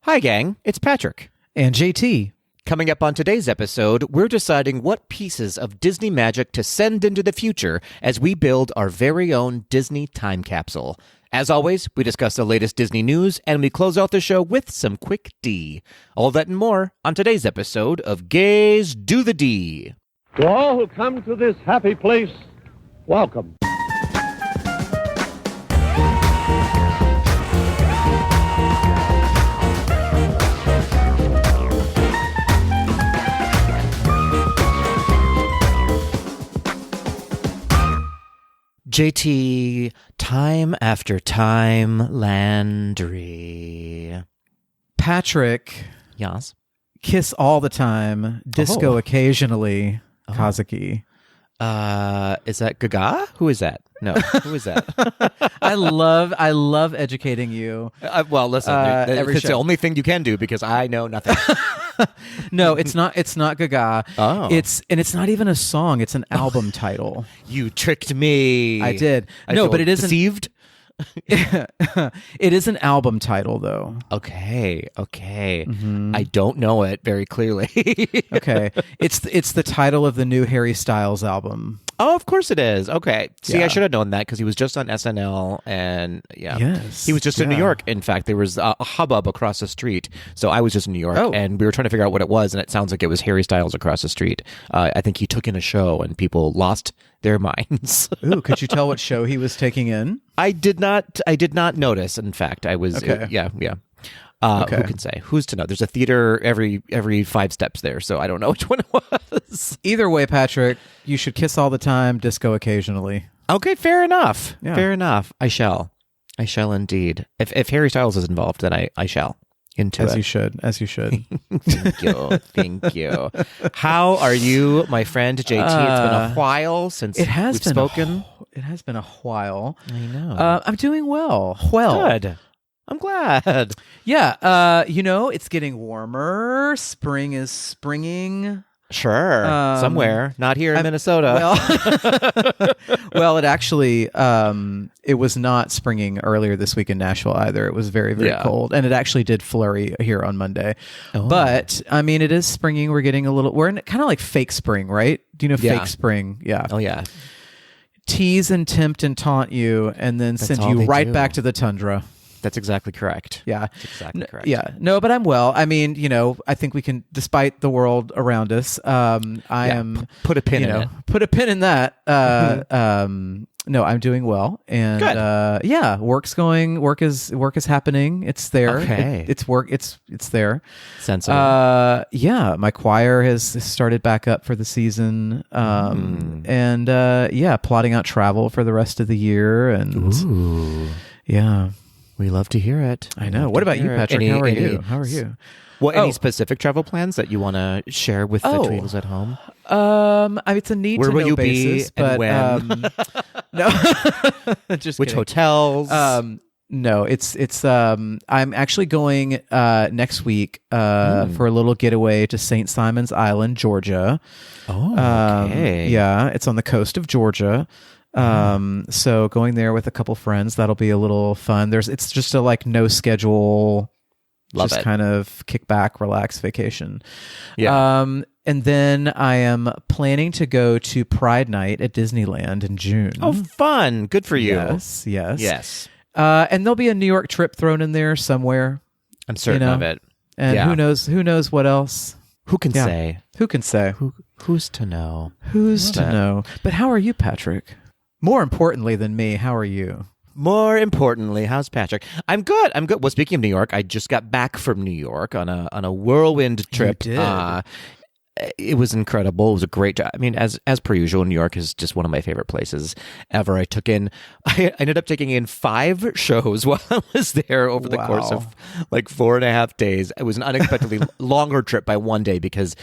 Hi, gang. It's Patrick. And JT. Coming up on today's episode, we're deciding what pieces of Disney magic to send into the future as we build our very own Disney Time Capsule. As always, we discuss the latest Disney news, and we close out the show with some quick D. All that and more on today's episode of Gays Do the D. To all who come to this happy place, welcome. JT, time after time, Landry. Patrick. Yes. Kiss all the time. Disco occasionally. Kazuki. Is that Gaga? Who is that? No, who is that? I love educating you. Well, listen, it's the only thing you can do because I know nothing. No, it's not Gaga. Oh. It's not even a song. It's an album title. You tricked me. I did. But it isn't deceived. It is an album title, though. Okay. Mm-hmm. I don't know it very clearly. Okay, it's the title of the new Harry Styles album. Oh, of course it is. Okay. See, Yeah. I should have known that because he was just on SNL and Yes. He was just in New Yeah. York. In fact, there was a hubbub across the street. So I was just in New York and we were trying to figure out what it was. And it sounds like it was Harry Styles across the street. I think he took in a show and people lost their minds. Ooh, could you tell what show he was taking in? I did not notice. In fact, I was, Okay. yeah. Okay. Who can say? Who's to know? There's a theater every 5 steps there, so I don't know which one it was. Either way, Patrick, you should kiss all the time, disco occasionally. Okay, fair enough. Yeah. Fair enough. I shall indeed. If Harry Styles is involved, then I shall. Into As it. you should. Thank you. How are you, my friend JT? It's been a while since we've spoken. It has been a while. I know. I'm doing well. Good. I'm glad. Yeah. It's getting warmer. Spring is springing. Sure. Somewhere. Not here in Minnesota. Well, it actually, it was not springing earlier this week in Nashville either. It was very, very cold. And it actually did flurry here on Monday. Oh. But, I mean, it is springing. We're in kind of like fake spring, right? Do you know fake spring? Yeah. Oh, yeah. Tease and tempt and taunt you and then send all you they right do. back to the tundra. That's exactly correct. Yeah. That's exactly correct. Yeah. No, but I'm well. I mean, I think we can, despite the world around us, Put a pin in it. Put a pin in that. No, I'm doing well. And Good. work is happening. It's there. Okay. It's work. It's there. Sensible. My choir has started back up for the season. And plotting out travel for the rest of the year. And Ooh. yeah. We love to hear it. I know. What about you, Patrick? How are you? Any specific travel plans that you want to share with the Tweedles at home? It's a need Where to will know you basis, be and but when? no, just Which kidding. hotels? No, it's I'm actually going next week for a little getaway to St. Simon's Island, Georgia. Okay. Yeah, it's on the coast of Georgia. So going there with a couple friends, that'll be a little fun. It's just a no schedule, Love just it. kind of kick back, relax vacation. Yeah. And then I am planning to go to Pride Night at Disneyland in June. Oh, fun. Good for you. Yes. And there'll be a New York trip thrown in there somewhere. I'm certain of it. And Yeah. who knows what else? Who can Yeah. say? Who can say? Who's to know? Who's to Love it. know? But how are you, Patrick? More importantly than me, how are you? More importantly, how's Patrick? I'm good. Well, speaking of New York, I just got back from New York on a whirlwind trip. You did. It was incredible. It was a great job. I mean, as per usual, New York is just one of my favorite places ever. I ended up taking in 5 shows while I was there over the course of 4.5 days. It was an unexpectedly longer trip by one day because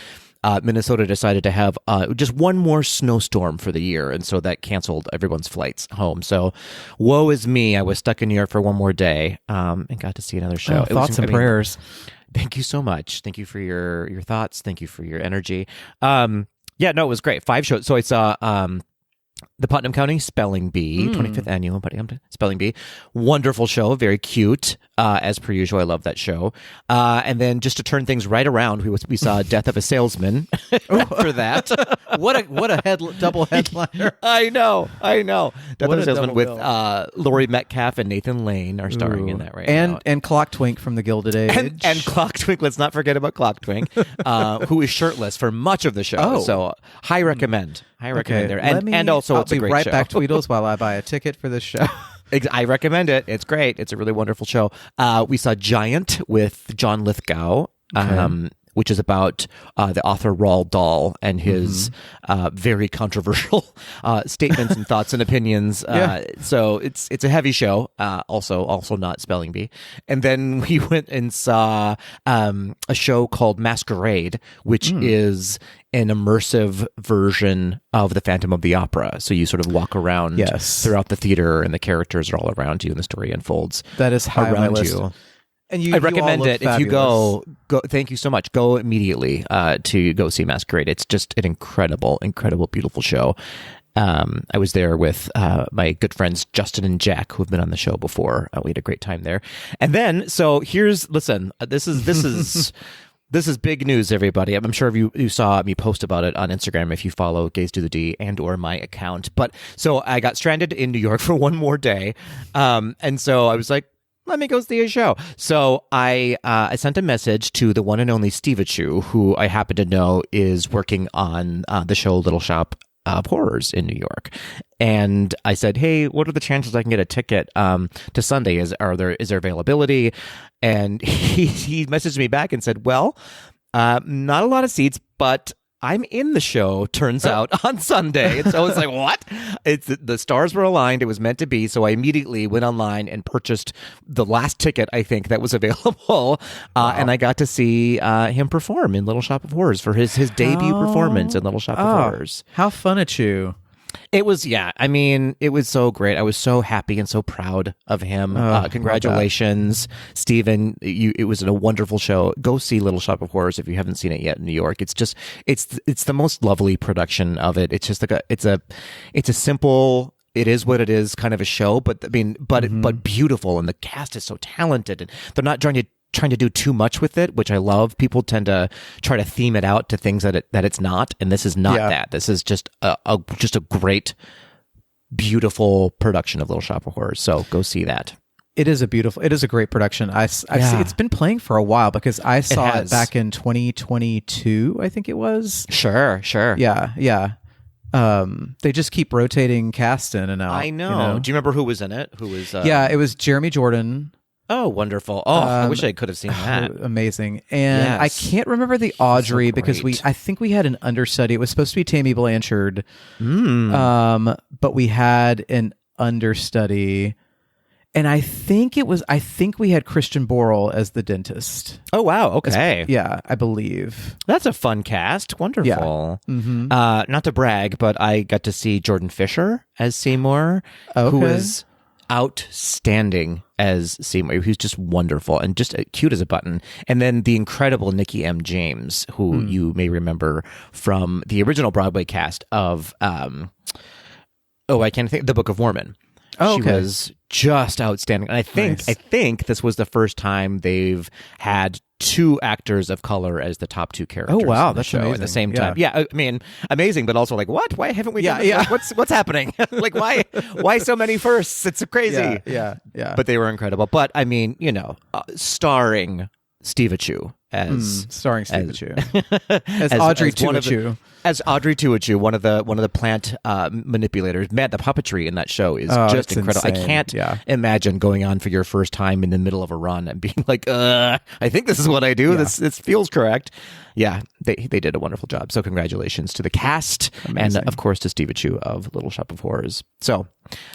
Minnesota decided to have just one more snowstorm for the year, and so that canceled everyone's flights home. So, woe is me. I was stuck in New York for one more day and got to see another show. Thoughts and prayers. Thank you so much. Thank you for your thoughts. Thank you for your energy. It was great. 5 shows. So I saw the Putnam County Spelling Bee, 25th Annual Putnam Spelling Bee. Wonderful show, very cute, as per usual. I love that show. And then just to turn things right around, we saw Death of a Salesman after that. What a double headliner. I know. Death What of a a Salesman double with bill. Laurie Metcalf and Nathan Lane are starring in that right now. And Clock Twink from the Gilded Age. And Clock Twink, let's not forget about Clock Twink, who is shirtless for much of the show. Oh. So high recommend. I recommend there. And also, it's a great right show. back to Tweedles while I buy a ticket for this show. I recommend it. It's great. It's a really wonderful show. We saw Giant with John Lithgow, which is about the author Roald Dahl and his very controversial statements and thoughts and opinions. So it's a heavy show. Also not Spelling Bee. And then we went and saw a show called Masquerade, which is an immersive version of the Phantom of the Opera. So you sort of walk around throughout the theater, and the characters are all around you, and the story unfolds. That is high on my around list. you. And I recommend it. Fabulous. If you go, thank you so much. Go immediately to go see Masquerade. It's just an incredible, beautiful show. I was there with my good friends Justin and Jack, who have been on the show before. We had a great time there. And then, so listen, this is this is big news, everybody. I'm sure you saw me post about it on Instagram if you follow Gaze to the D and or my account. But so I got stranded in New York for one more day, and so I was like, let me go see a show. So I sent a message to the one and only Steve Achu, who I happen to know is working on the show Little Shop of Horrors in New York. And I said, hey, what are the chances I can get a ticket to Sunday? Is there availability? And he messaged me back and said, well, not a lot of seats, but I'm in the show, turns out, on Sunday. And so I was like, what? The stars were aligned. It was meant to be. So I immediately went online and purchased the last ticket, I think, that was available. And I got to see him perform in Little Shop of Horrors for his debut performance in Little Shop of Horrors. How fun at you. It was, it was so great. I was so happy and so proud of him. Congratulations, Stephen. It was a wonderful show. Go see Little Shop of Horrors if you haven't seen it yet in New York. It's just, it's the most lovely production of it. It's just like it's a simple, it is what it is kind of a show, but but beautiful. And the cast is so talented, and they're not trying to do too much with it, which I love. People tend to try to theme it out to things that it's not, and this is not that. This is just a great, beautiful production of Little Shop of Horrors. So go see that. It is a great production. I've seen, it's been playing for a while because I saw it back in 2022, I think it was. Sure. Yeah. They just keep rotating cast in and out. I know. Do you remember who was in it? Who was? It was Jeremy Jordan. Oh, wonderful. Oh, I wish I could have seen that. Amazing. And I can't remember the Audrey because I think we had an understudy. It was supposed to be Tammy Blanchard. But we had an understudy. And I think we had Christian Borle as the dentist. Oh, wow. Okay. I believe. That's a fun cast. Wonderful. Yeah. Not to brag, but I got to see Jordan Fisher as Seymour, who was outstanding as Seymour. He's just wonderful and just cute as a button. And then the incredible Nikki M. James, who you may remember from the original Broadway cast of, I can't think, The Book of Mormon. Oh, she was just outstanding. And I think this was the first time they've had two actors of color as the top two characters. Oh, wow. In the That's show amazing. at the same time. Yeah. I mean, amazing, but also like, what? Why haven't we done this? Like, what's happening? Like, why so many firsts? It's crazy. Yeah. But they were incredible. But I mean, starring Steve Achu as starring Steve Achu as Audrey Tuachu. As Audrey Tuachu, one of the plant manipulators. Man, the puppetry in that show is just incredible. Insane. I can't imagine going on for your first time in the middle of a run and being like, I think this is what I do. Yeah. This feels correct. Yeah, they did a wonderful job. So congratulations to the cast. Amazing. And of course to Steve Achu of Little Shop of Horrors. So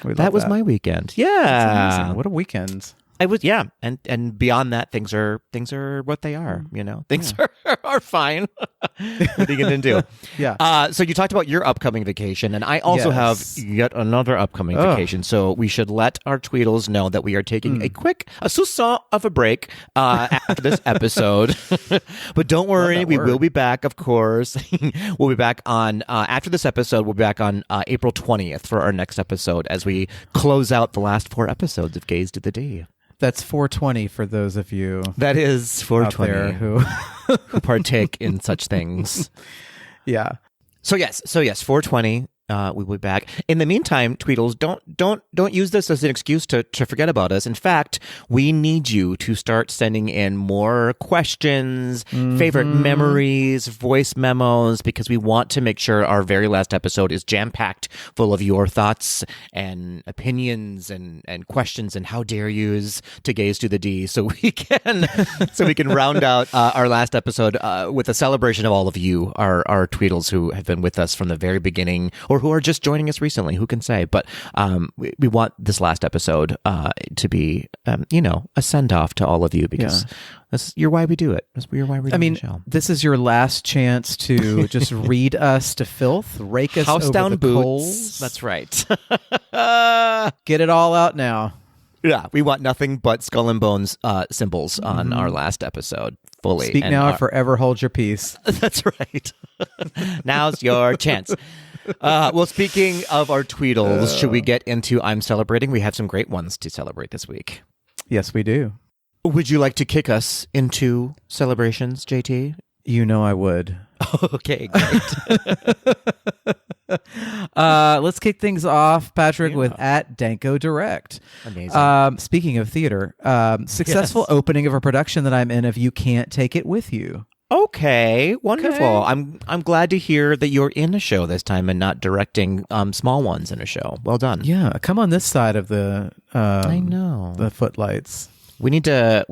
that was my weekend. Yeah. What a weekend. I was, yeah, and beyond that, things are what they are. Things are fine. What are you gonna do? Yeah. So you talked about your upcoming vacation, and I also have yet another upcoming vacation. So we should let our Tweedles know that we are taking a sousson of a break after this episode. But don't worry, we will be back. Of course, we'll be back on after this episode. We'll be back on April 20th for our next episode as we close out the last 4 episodes of Gaze to the D. That's 420 for those of you. That is 420 out there who partake in such things. Yeah. So yes, 420. We will be back. In the meantime, Tweedles, don't use this as an excuse to forget about us. In fact, we need you to start sending in more questions, favorite memories, voice memos, because we want to make sure our very last episode is jam-packed full of your thoughts and opinions and questions and how dare yous to gaze to the D, so we can round out our last episode with a celebration of all of you, our Tweedles who have been with us from the very beginning, or who are just joining us recently, who can say? But we want this last episode to be, a send-off to all of you, because you're why we do it. You're why we do the show. This is your last chance to just read us to filth, rake us House over down the boots. coals. That's right. Get it all out now. Yeah, we want nothing but skull and bones symbols on our last episode. Fully. Speak now or forever hold your peace. That's right. Now's your chance. Well, speaking of our Tweedles, should we get into I'm Celebrating? We have some great ones to celebrate this week. Yes, we do. Would you like to kick us into celebrations, JT? You know I would. Okay, great. Let's kick things off, Patrick, with @Danko Direct. Amazing. Speaking of theater, successful opening of a production that I'm in of You Can't Take It With You. Okay, wonderful. Okay. I'm glad to hear that you're in a show this time and not directing small ones in a show. Well done. Yeah, come on this side of the I know the footlights. We need to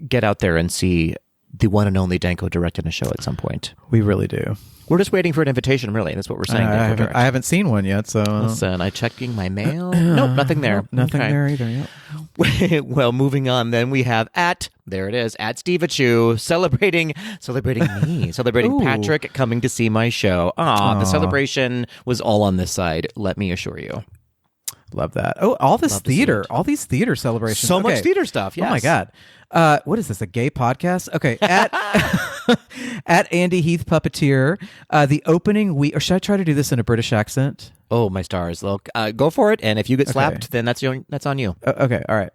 get out there and see the one and only Danko direct in a show at some point. We really do. We're just waiting for an intation, really. That's what we're saying. I haven't seen one yet, so... Listen, I'm checking my mail. Nope, nothing there. Nothing there either, yep. Well, moving on, then we have there it is, @Stevachu, celebrating me, celebrating Patrick coming to see my show. The celebration was all on this side, let me assure you. Love that. Oh, all these theater celebrations. So much theater stuff, yes. Oh my God. What is this, a gay podcast? Okay, at Andy Heath Puppeteer, the opening week, or should I try to do this in a British accent? Oh, my stars. Look, go for it, and if you get slapped, then that's on you. Okay, all right.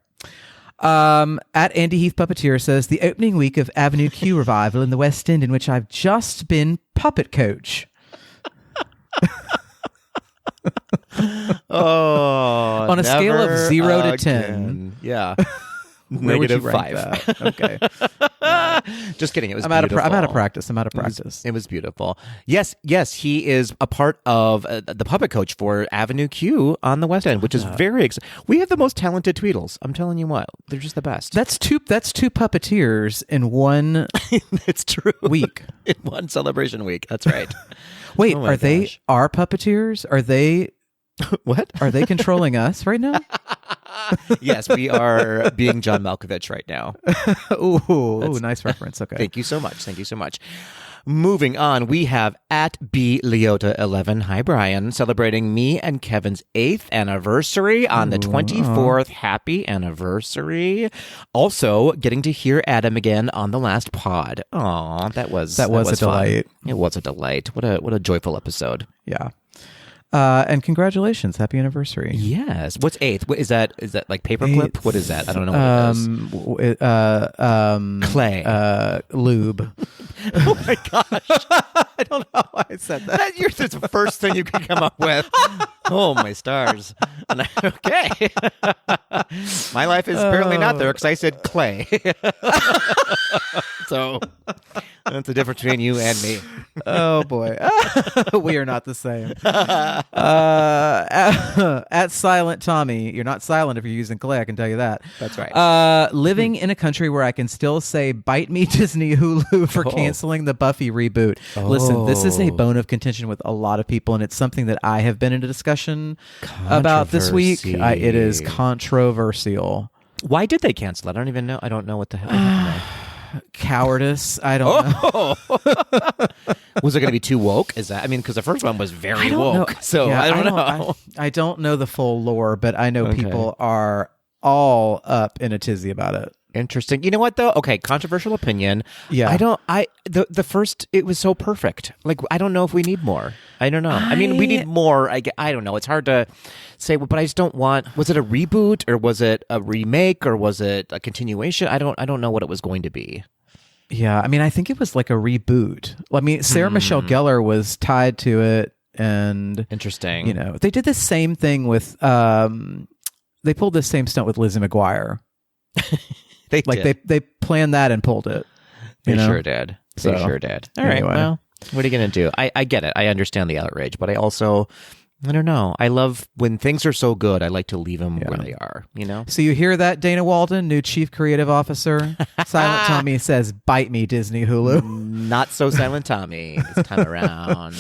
At Andy Heath Puppeteer says, the opening week of Avenue Q revival in the West End, in which I've just been puppet coach. On a scale of 0 to 10. Yeah. -5. Okay. Just kidding. It was I'm beautiful. out of practice. It was beautiful. Yes, he is a part of the puppet coach for Avenue Q on the West End, which is very exciting. We have the most talented Tweedles. I'm telling you what. They're just the best. That's two puppeteers in one It's true. week. In one celebration week. That's right. Wait, they our puppeteers? Are they what? Are they controlling us right now? Yes, we are being John Malkovich right now. Ooh, nice reference. Okay. Thank you so much. Moving on, we have @BLeota11. Hi, Brian. Celebrating me and Kevin's 8th anniversary on the 24th. Happy anniversary. Also, getting to hear Adam again on the last pod. Aw, that was a delight. It was a delight. What a joyful episode. Yeah. And congratulations. Happy anniversary. Yes. What's 8th? What is that like paperclip? What is that? I don't know what it is. Clay. Lube. Oh my gosh. I don't know why I said that. That's the first thing you can come up with. Oh, my stars. Okay. My life is apparently not there because I said clay. So that's the difference between you and me. Oh, boy. We are not the same. At Silent Tommy, you're not silent if you're using clay, I can tell you that. That's right. Living in a country where I can still say, bite me, Disney Hulu, for canceling the Buffy reboot. Listen, this is a bone of contention with a lot of people, and it's something that I have been in a discussion about this week. It is controversial. Why did they cancel it? I don't even know. I don't know what the hell happened there. Cowardice. I don't know. Was it going to be too woke? Is that? I mean, because the first one was very woke. Know. So yeah, I don't know. I don't know the full lore, but I know people are all up in a tizzy about it. Interesting. You know what though? Okay, controversial opinion. Yeah. The first, it was so perfect. Like, I don't know if we need more. I don't know. I mean, we need more. I don't know. It's hard to say, but I just don't want. Was it a reboot or was it a remake or was it a continuation? I don't know what it was going to be. Yeah, I mean, I think it was like a reboot. I mean, Sarah Michelle Gellar was tied to it, and interesting. You know, they did the same thing with. They pulled the same stunt with Lizzie McGuire. They planned that and pulled it. They sure did. They sure did. All right. Well, what are you going to do? I get it. I understand the outrage, but I don't know. I love when things are so good. I like to leave them where they are. You know. So you hear that, Dana Walden, new chief creative officer? Silent Tommy says, "Bite me, Disney Hulu." Not so Silent Tommy this time around.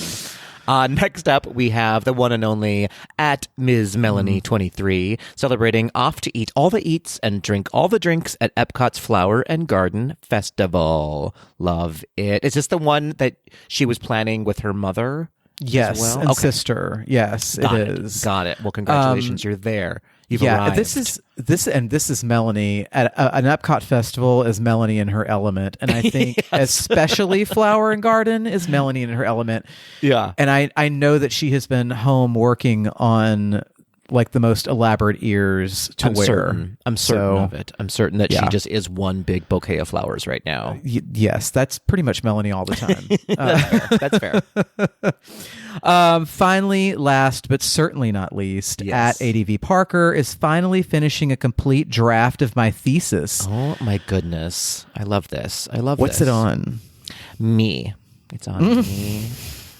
Next up, we have the one and only at Ms. Melanie 23, celebrating off to eat all the eats and drink all the drinks at Epcot's Flower and Garden Festival. Love it. Is this the one that she was planning with her mother? Yes, and sister. Yes, it is. Got it. Well, congratulations, you're there. You've arrived. This is Melanie at an Epcot festival. Is Melanie in her element, and I think especially Flower and Garden is Melanie in her element. Yeah, and I know that she has been home working on like the most elaborate ears to wear. I'm certain of it. I'm certain that she just is one big bouquet of flowers right now. Yes, that's pretty much Melanie all the time. That's fair. Finally, last but certainly not least, at ADV Parker is finally finishing a complete draft of my thesis. Oh my goodness. I love this. What's it on? Me. It's on me.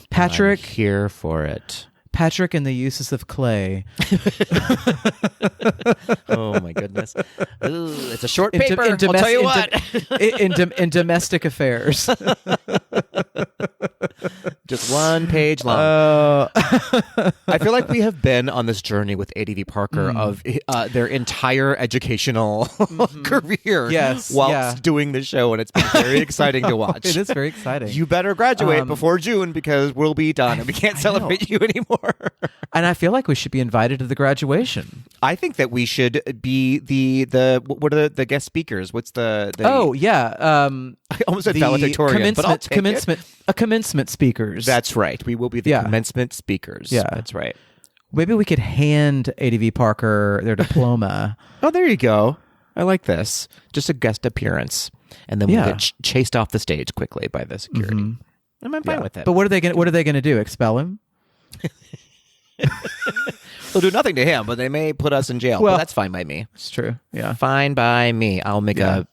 Patrick. I'm here for it. Patrick and the Uses of Clay. Oh my goodness! Ooh, it's a short paper. I'll tell you what. In domestic affairs, just one page long. I feel like we have been on this journey with ADV Parker of their entire educational career, whilst doing the show, and it's been very exciting to watch. It is very exciting. You better graduate before June because we'll be done and we can't celebrate you anymore. And I feel like we should be invited to the graduation. I think that we should be the what are the guest speakers? What's the I almost said valedictorian, but I'll take commencement speakers. That's right. We will be the commencement speakers. Yeah, that's right. Maybe we could hand ADV Parker their diploma. Oh, there you go. I like this. Just a guest appearance, and then we'll get chased off the stage quickly by the security. I'm fine with it. But what are they going to do? Expel him? They'll do nothing to him, but they may put us in jail. Well, that's fine by me. It's true. Yeah, fine by me. I'll make a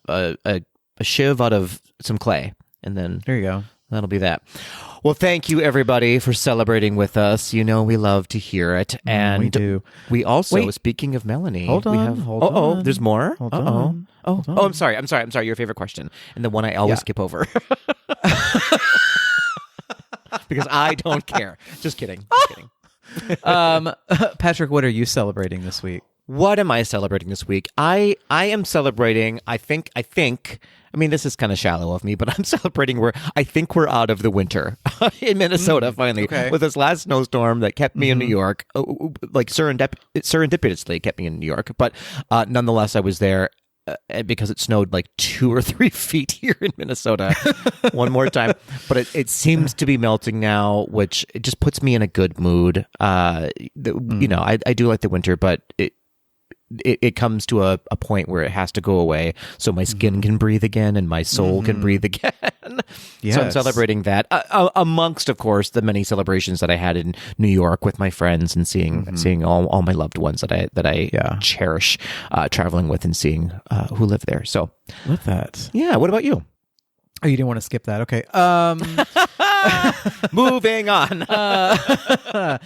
shiv out of some clay, and then there you go. That'll be that. Well, thank you everybody for celebrating with us. You know we love to hear it, and we do. We also, speaking of Melanie, hold on. There's more. Hold on. I'm sorry. Your favorite question, and the one I always skip over. Because I don't care. Just kidding. Patrick, what are you celebrating this week? What am I celebrating this week? I am celebrating, I think, I mean, this is kind of shallow of me, but I'm celebrating I think we're out of the winter in Minnesota finally. Okay. With this last snowstorm that kept me in New York, like serendipitously kept me in New York. But nonetheless, I was there because it snowed like 2 or 3 feet here in Minnesota one more time. But it seems to be melting now, which it just puts me in a good mood. You know, I do like the winter, but it comes to a point where it has to go away so my skin can breathe again and my soul can breathe again. Yes. So I'm celebrating that amongst, of course, the many celebrations that I had in New York with my friends and seeing all my loved ones that I cherish traveling with and seeing who live there. So love that. Yeah. What about you? Oh, you didn't want to skip that. Okay. Moving on. I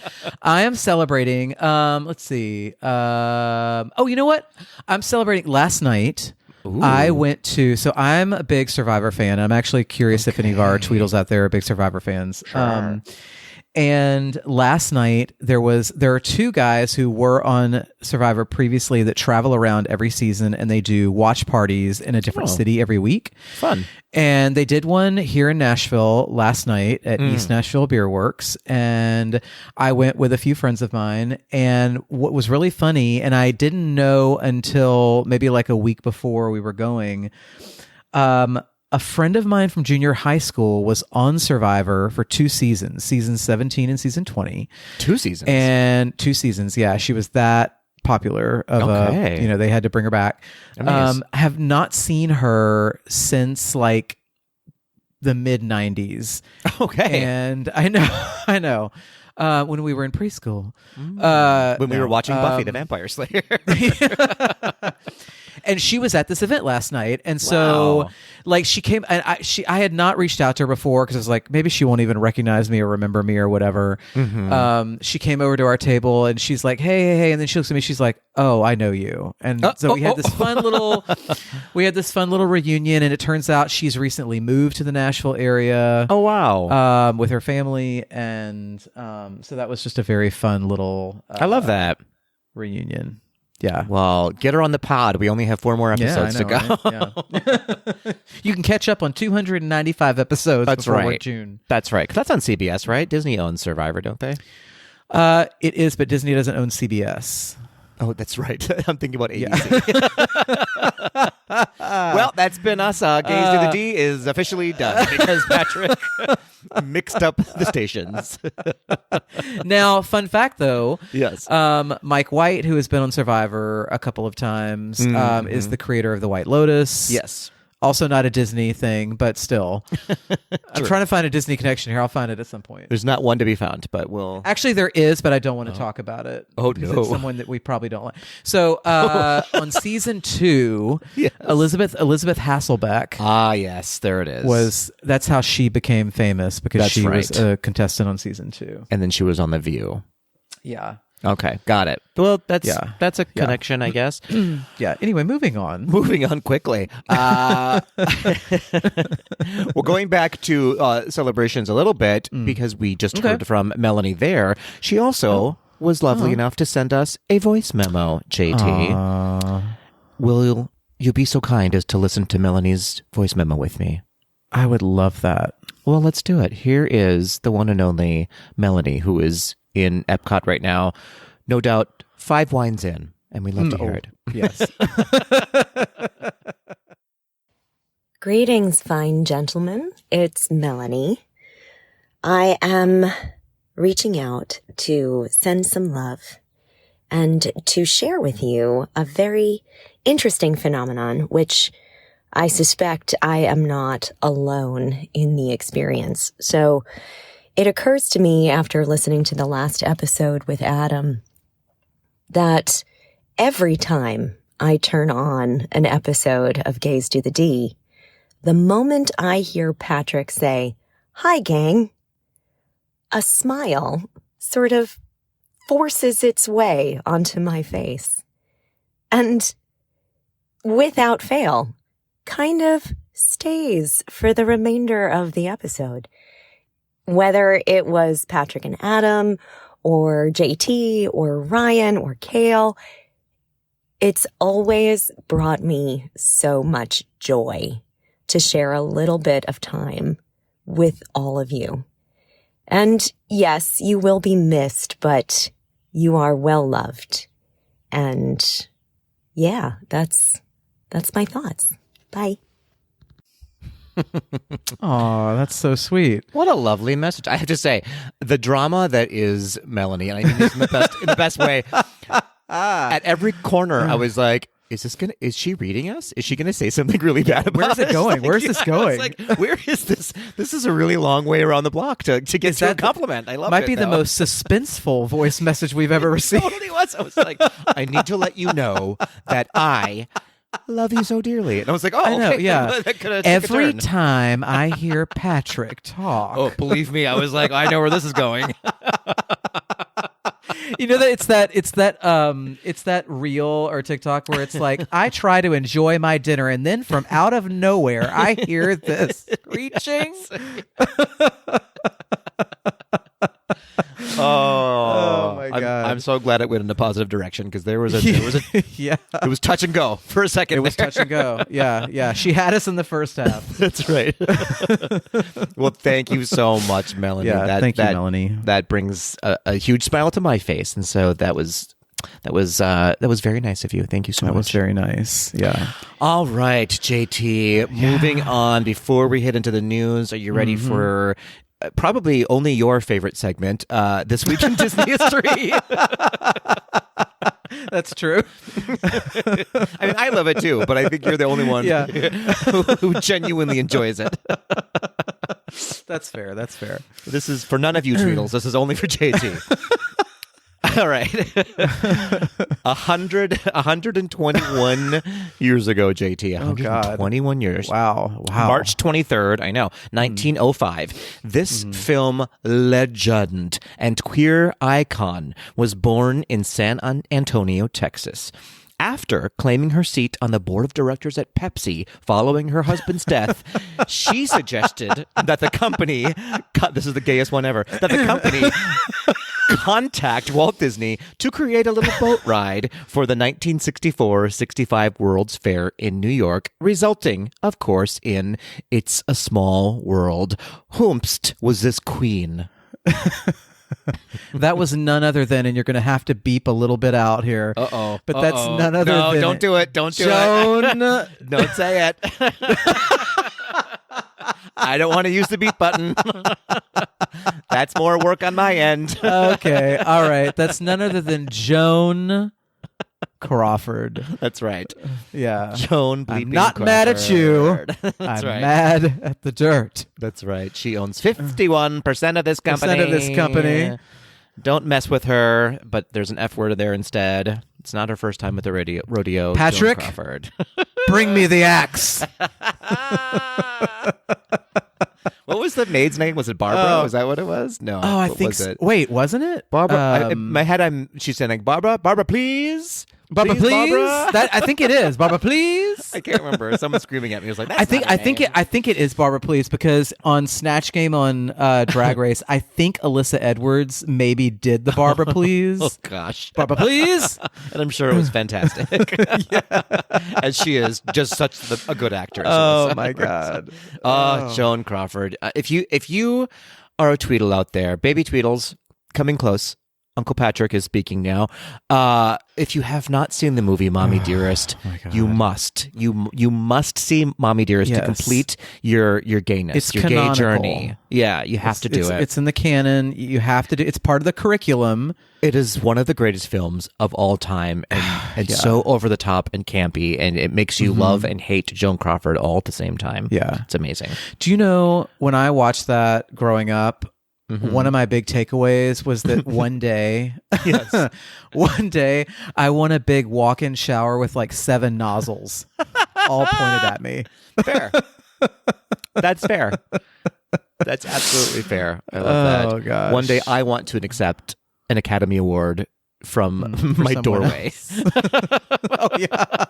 am celebrating. Let's see. Oh, you know what? I'm celebrating last night. Ooh. I went to. So I'm a big Survivor fan. I'm actually curious if any of our Tweedles out there are big Survivor fans. Sure. And last night there are two guys who were on Survivor previously that travel around every season, and they do watch parties in a different city every week. Fun. And they did one here in Nashville last night at East Nashville Beer Works. And I went with a few friends of mine. And what was really funny, and I didn't know until maybe like a week before we were going, a friend of mine from junior high school was on Survivor for 2 seasons, season 17 and season 20. 2 seasons? And 2 seasons, yeah. She was that popular. They had to bring her back. Have not seen her since like the mid-90s. Okay. And I know. When we were in preschool. When we were watching Buffy the Vampire Slayer. And she was at this event last night, and so like she came, and I had not reached out to her before because I was like, maybe she won't even recognize me or remember me or whatever. She came over to our table and she's like, hey, and then she looks at me, she's like, oh, I know you. And so we had this fun little reunion, and it turns out she's recently moved to the Nashville area. Oh wow! With her family, and so that was just a very fun little. I love that reunion. Yeah. Well, get her on the pod. We only have 4 more episodes to go. Right? Yeah. You can catch up on 295 episodes before June. That's right. 'Cause that's on CBS, right? Disney owns Survivor, don't they? It is, but Disney doesn't own CBS. Oh, that's right. I'm thinking about ABC. Well, that's been us. Gaze to the D is officially done because Patrick mixed up the stations. Now, fun fact though. Yes. Mike White, who has been on Survivor a couple of times, is the creator of The White Lotus. Yes. Also not a Disney thing, but still. I'm trying to find a Disney connection here. I'll find it at some point. There's not one to be found, but we'll... Actually, there is, but I don't want to talk about it. Oh, because no. It's someone that we probably don't like. So, on season 2, yes. Elizabeth Hasselbeck... Ah, yes, there it is. That's how she became famous, because she was a contestant on season 2. And then she was on The View. Yeah. Okay, got it. Well, that's a connection, I guess. Yeah. Anyway, moving on. Moving on quickly. We're going back to celebrations a little bit because we just heard from Melanie there. She also was lovely enough to send us a voice memo, JT. Will you be so kind as to listen to Melanie's voice memo with me? I would love that. Well, let's do it. Here is the one and only Melanie, who is in Epcot right now, no doubt 5 wines in, and we love to hear it. Yes. Greetings, fine gentlemen. It's Melanie. I am reaching out to send some love and to share with you a very interesting phenomenon, which I suspect I am not alone in the experience. So it occurs to me after listening to the last episode with Adam that every time I turn on an episode of Gaze to the D, the moment I hear Patrick say, "Hi, gang," a smile sort of forces its way onto my face. And without fail, kind of stays for the remainder of the episode. Whether it was Patrick and Adam, or JT, or Ryan, or Kale, it's always brought me so much joy to share a little bit of time with all of you. And yes, you will be missed, but you are well loved. And yeah, that's my thoughts. Bye. Oh, that's so sweet. What a lovely message. I have to say, the drama that is Melanie, and I mean this in the best way. At every corner, I was like, is she reading us? Is she going to say something really bad about us? Where's it going? Where's this going? Where is this? This is a really long way around the block to get to a compliment. I love it. Might be the most suspenseful voice message we've ever received. It totally was. I was like, I need to let you know that I love you so dearly. And I was like, I know, okay. yeah. Every time I hear Patrick talk. Oh, believe me, I was like, I know where this is going. You know that it's that reel or TikTok where it's like, I try to enjoy my dinner, and then from out of nowhere I hear this screeching. I'm so glad it went in a positive direction because there was a yeah. It was touch and go for a second. It was touch and go. Yeah. She had us in the first half. That's right. Well, thank you so much, Melanie. Yeah, thank you, Melanie. That brings a huge smile to my face, and so that was very nice of you. Thank you so much. That was very nice. Yeah. All right, JT. Moving on. Before we hit into the news, are you ready for probably only your favorite segment, This Week in Disney History? That's true. I mean, I love it too, but I think you're the only one who genuinely enjoys it. That's fair. This is for none of you Tweedles. This is only for JT. All right. 121 years ago, JT. 121 years. Wow. March 23rd, I know, 1905. This film legend and queer icon was born in San Antonio, Texas. After claiming her seat on the board of directors at Pepsi following her husband's death, she suggested that the company, this is the gayest one ever, that the company contact Walt Disney to create a little boat ride for the 1964-65 World's Fair in New York, resulting, of course, in It's a Small World. Whomst was this queen? That was none other than, and you're going to have to beep a little bit out here. Uh-oh. But that's none other than... No, don't do it. Don't do Joan... it. Don't say it. I don't want to use the beep button. That's more work on my end. Okay. All right. That's none other than Joan Crawford. That's right. Yeah. Joan bleeping I'm not Crawford. mad at you. That's I'm right. mad at the dirt. That's right. She owns 51% of this company. Don't mess with her, but there's an F word there instead. It's not her first time at the rodeo. Patrick, Joan Crawford. Bring me the axe. What was the maid's name? Was it Barbara? Was that what it was? No. Oh, I what think was it? Wait, wasn't it? Barbara. In my head, she's saying like, Barbara, please. Barbara, please. Barbara? I think it is Barbara, please. I can't remember. Someone screaming at me. I was like, That's I think it is Barbara, please, because on Snatch Game on Drag Race, I think Alyssa Edwards maybe did the Barbara, please. Oh gosh, Barbara, please. And I'm sure it was fantastic. As she is just such a good actress. Oh my god. Joan Crawford. If you are a Tweedle out there, baby Tweedles, coming close. Uncle Patrick is speaking now. If you have not seen the movie Mommy Dearest, you must. You must see Mommy Dearest to complete your gayness, it's your canonical. gay journey. Yeah, you have to do it. It's in the canon. You have to do. It's part of the curriculum. It is one of the greatest films of all time, and so over the top and campy, and it makes you love and hate Joan Crawford all at the same time. Yeah, it's amazing. Do you know when I watched that growing up? One of my big takeaways was that one day, I want a big walk-in shower with like 7 nozzles all pointed at me. Fair. That's fair. That's absolutely fair. I love that. Oh, gosh. One day I want to accept an Academy Award from my doorway. Oh, yeah.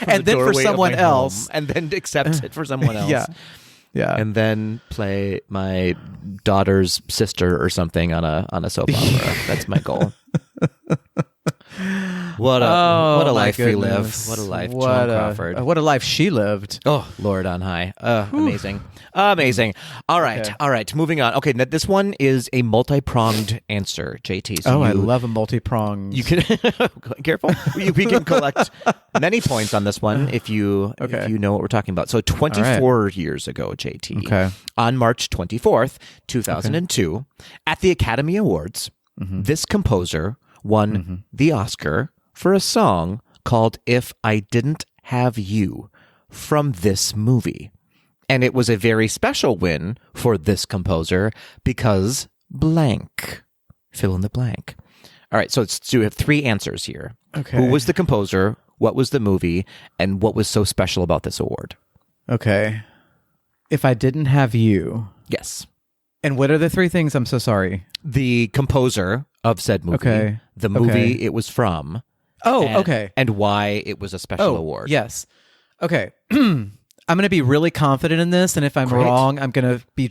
And then for someone else. And then accept it for someone else. Yeah. And then play my daughter's sister or something on a soap opera. That's my goal. What a life we live. What a life, Joan Crawford. What a life she lived. Oh, Lord on high. Amazing. Amazing. All right. Okay. All right. Moving on. Okay. This one is a multi-pronged answer, JT. So I love a multi-pronged. You can, careful. We can collect many points on this one if you know what we're talking about. So 24 years ago, JT, on March 24th, 2002, at the Academy Awards, this composer won the Oscar for a song called If I Didn't Have You from this movie. And it was a very special win for this composer because blank. Fill in the blank. All right, so we have 3 answers here. Okay. Who was the composer? What was the movie? And what was so special about this award? Okay. If I Didn't Have You. Yes. And what are the 3 things? I'm so sorry. The composer of said movie. Okay. The movie it was from. And why it was a special award. Yes. Okay. I'm going to be really confident in this, and if I'm wrong, I'm going to be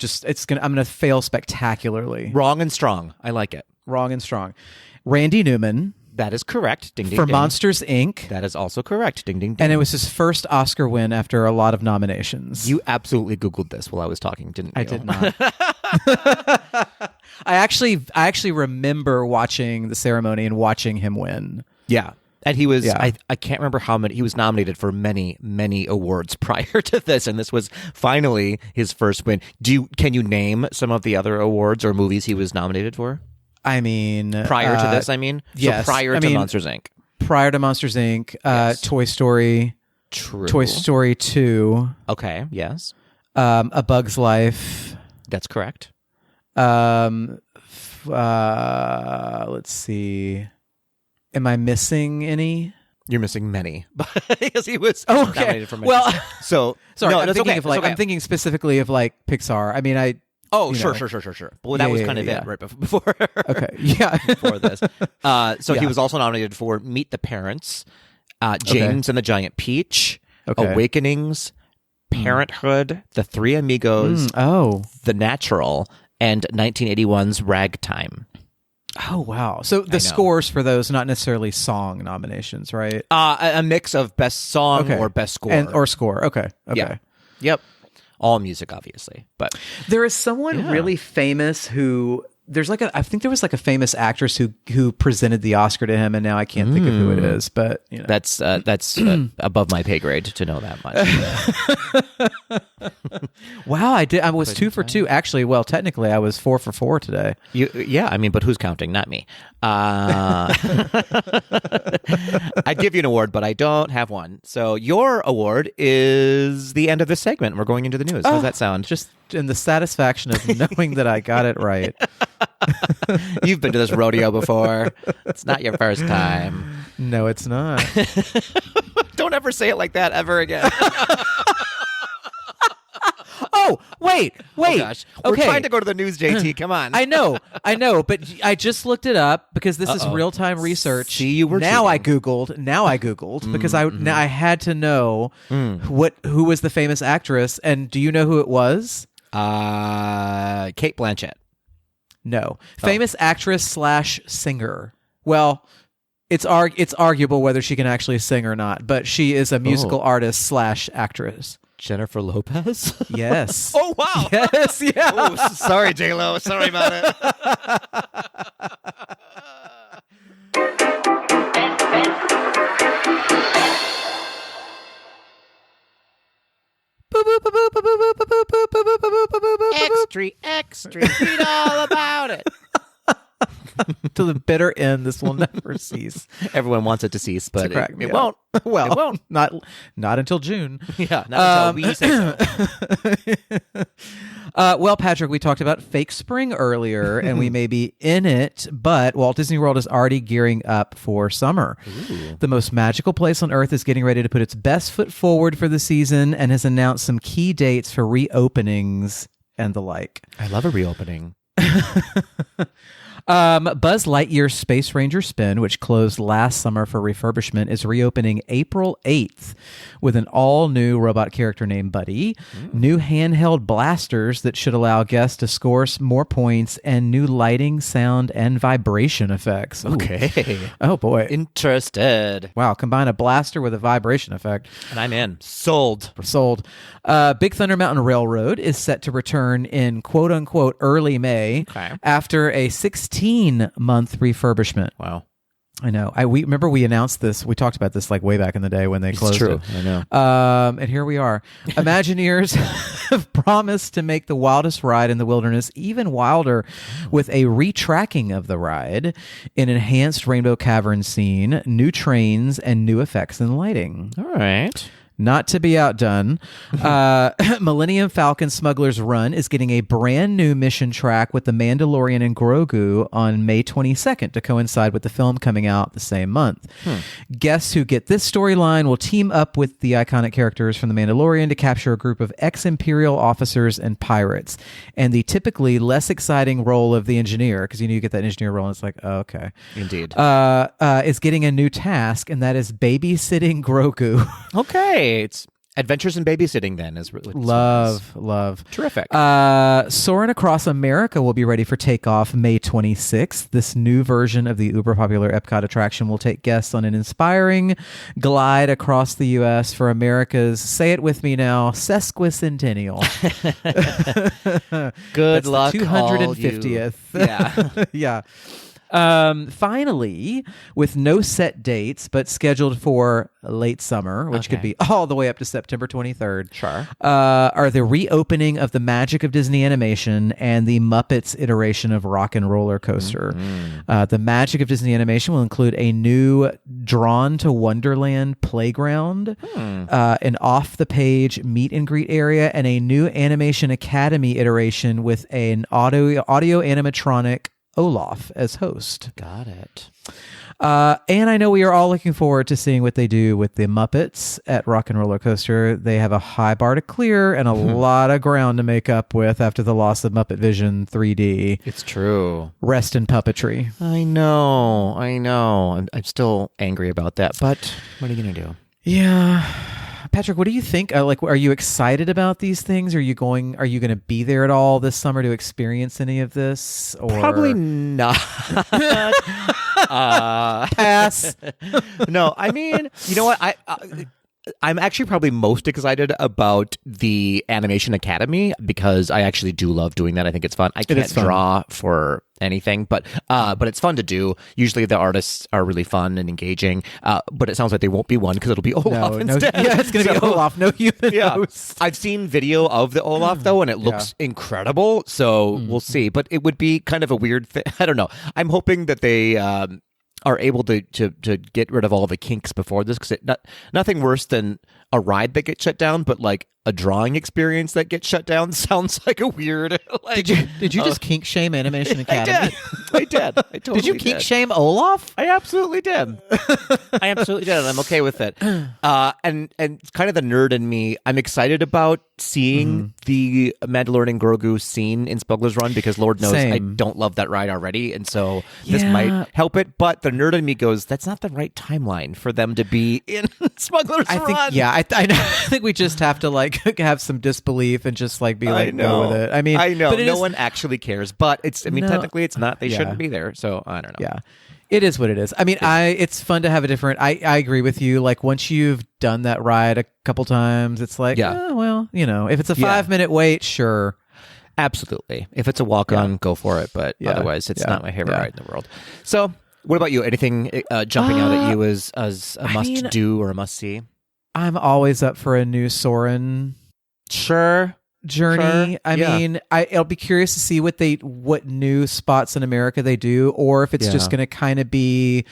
I'm going to fail spectacularly. Wrong and strong. I like it. Wrong and strong. Randy Newman. That is correct. Ding, ding, for ding. Monsters, Inc. That is also correct. Ding, ding, ding. And it was his first Oscar win after a lot of nominations. You absolutely Googled this while I was talking, didn't you? I did not. I actually remember watching the ceremony and watching him win. Yeah. And he was, I can't remember how many, he was nominated for many, many awards prior to this. And this was finally his first win. Can you name some of the other awards or movies he was nominated for? I mean... Prior to this, I mean? Yes. So prior to Monsters, Inc. Prior to Monsters, Inc., Yes. Toy Story. True. Toy Story 2. Okay, yes. A Bug's Life. That's correct. Let's see. Am I missing any? You're missing many. Because he was nominated for many. Well, so... sorry, no, I'm thinking okay. of like, I'm thinking specifically of like Pixar. I mean, Oh, you sure. Well, that was kind of it right before. Okay, yeah. Before this. So he was also nominated for Meet the Parents, James and the Giant Peach, Awakenings, Parenthood, The Three Amigos, The Natural, and 1981's Ragtime. Oh, wow. So the scores for those, not necessarily song nominations, right? A mix of best song or best score. Or score. Okay. Yeah. Yep. All music, obviously, but there is someone really famous who I think there was like a famous actress who presented the Oscar to him, and now I can't think of who it is. But you know. That's above my pay grade to know that much. Wow, I did. I was 2 for 2 actually. Well, technically, I was 4 for 4 today. Yeah, I mean, but who's counting? Not me. I'd give you an award, but I don't have one. So your award is the end of this segment. We're going into the news. How's that sound? Just in the satisfaction of knowing that I got it right. You've been to this rodeo before. It's not your first time. No, it's not. Don't ever say it like that ever again. Oh, wait. Oh, gosh. We're trying to go to the news, JT. Come on. I know, but I just looked it up because this is real-time research. See, you were Now I cheating. Googled because I had to know who was the famous actress, and do you know who it was? Kate Blanchett. No. Famous actress / singer. Well, it's arguable whether she can actually sing or not, but she is a musical artist / actress. Jennifer Lopez? Yes. Oh, wow. Yes, yeah. Oh, sorry, J-Lo. Sorry about it. Extra, read all about it. To the bitter end, this will never cease. Everyone wants it to cease, but it won't. Well, It won't. Not until June. Yeah, not until we say so. Well, Patrick, we talked about Fake Spring earlier, and we may be in it, but Walt Disney World is already gearing up for summer. Ooh. The most magical place on Earth is getting ready to put its best foot forward for the season and has announced some key dates for reopenings and the like. I love a reopening. Buzz Lightyear's Space Ranger Spin, which closed last summer for refurbishment, is reopening April 8th with an all-new robot character named Buddy, new handheld blasters that should allow guests to score more points, and new lighting, sound, and vibration effects. Ooh. Okay. Oh, boy. Interested. Wow, combine a blaster with a vibration effect. And I'm in. Sold. We're sold. Big Thunder Mountain Railroad is set to return in quote-unquote early May after a 16-month refurbishment. Wow. I know. We remember we announced this. We talked about this like way back in the day when they closed it. I know. And here we are. Imagineers have promised to make the wildest ride in the wilderness even wilder with a retracking of the ride, an enhanced Rainbow Cavern scene, new trains, and new effects and lighting. All right. Not to be outdone, Millennium Falcon Smuggler's Run is getting a brand new mission track with the Mandalorian and Grogu on May 22nd to coincide with the film coming out the same month. Guests who get this storyline will team up with the iconic characters from the Mandalorian to capture a group of ex-Imperial officers and pirates. And the typically less exciting role of the engineer, because you get that engineer role and it's like, oh, okay. Indeed. Is getting a new task, and that is babysitting Grogu. Okay. Adventures in Babysitting then is love. Terrific. Soarin' Across America will be ready for takeoff May 26th. This new version of the uber popular Epcot attraction will take guests on an inspiring glide across the U.S. for America's, say it with me now, sesquicentennial. Good That's luck, the 250th. Yeah. Finally, with no set dates, but scheduled for late summer, which could be all the way up to September 23rd. Sure. Are the reopening of the Magic of Disney Animation and the Muppets iteration of Rock and Roller Coaster. The Magic of Disney Animation will include a new Drawn to Wonderland playground, an off-the-page meet and greet area, and a new Animation Academy iteration with an audio animatronic Olaf as host. Got it. And I know we are all looking forward to seeing what they do with the Muppets at Rock and Roller Coaster. They have a high bar to clear and a lot of ground to make up with after the loss of Muppet Vision 3D. It's true. Rest in puppetry. I know. I'm still angry about that, but what are you going to do? Yeah. Patrick, what do you think? Are you excited about these things? Are you going to be there at all this summer to experience any of this? Or probably not. Pass. No, I mean, you know what? I'm actually probably most excited about the Animation Academy because I actually do love doing that. I think it's fun. I can't draw for anything, but it's fun to do. Usually the artists are really fun and engaging, but it sounds like they won't be one because it'll be Olaf instead. Yeah, it's going to be Olaf, no human host. I've seen video of the Olaf though, and it looks incredible. So we'll see. But it would be kind of a weird thing. I don't know. I'm hoping that they are able to get rid of all the kinks before this, because nothing worse than a ride that gets shut down, but like a drawing experience that gets shut down sounds like a weird. Like, did you just kink shame Animation Academy? I did. I totally did you kink shame Olaf? I absolutely did. I'm okay with it. And kind of the nerd in me, I'm excited about seeing the Mandalorian Grogu scene in Smuggler's Run because Lord knows I don't love that ride already, and so this might help it. But the nerd in me goes, that's not the right timeline for them to be in Smuggler's Run. I think we just have to like have some disbelief and just like be like go with it. I mean, I know but no one actually cares, but technically it's not. They shouldn't be there. So I don't know. Yeah. It is what it is. I mean, it's fun to have a different. I agree with you. Like once you've done that ride a couple times, it's like, well, if it's a 5-minute wait, sure. Absolutely. If it's a walk-on, go for it. But otherwise, it's not my favorite ride in the world. So, what about you? Anything jumping out at you as a must-do or a must-see? I'm always up for a new Soarin' journey. I mean, I'll be curious to see what new spots in America they do, or if it's just going to kind of be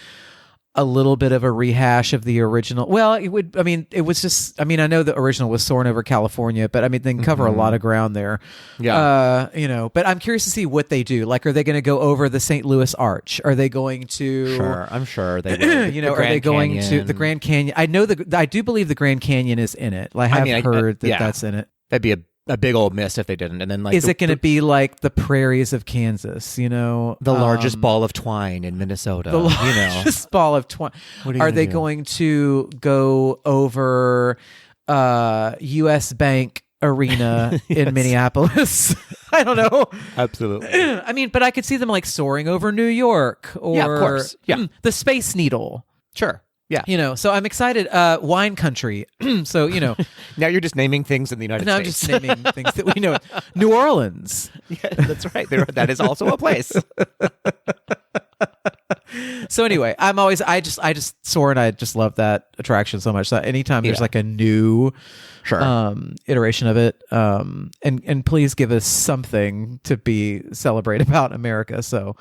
a little bit of a rehash of the original. Well, it would. I mean, it was just. I mean, I know the original was Soarin' over California, but I mean, they can cover a lot of ground there. Yeah. But I'm curious to see what they do. Like, are they going to go over the St. Louis Arch? Are they going to? Sure, I'm sure they will. Are they going to the Grand Canyon? I do believe the Grand Canyon is in it. Like, I've heard that's in it. That'd be a big old miss if they didn't. And then, like, is it going to be like the prairies of Kansas? The largest ball of twine in Minnesota. The largest ball of twine. Are they going to go over U.S. Bank Arena in Minneapolis? I don't know. Absolutely. I mean, but I could see them like soaring over New York, or of course. The Space Needle. Sure. Yeah. So I'm excited. Wine country. So, now you're just naming things in the United States. I'm just naming things that we know. New Orleans. Yeah, that's right. That is also a place. So anyway, I just Soarin', I just love that attraction so much that anytime there's like a new iteration of it, and please give us something to celebrate about America. So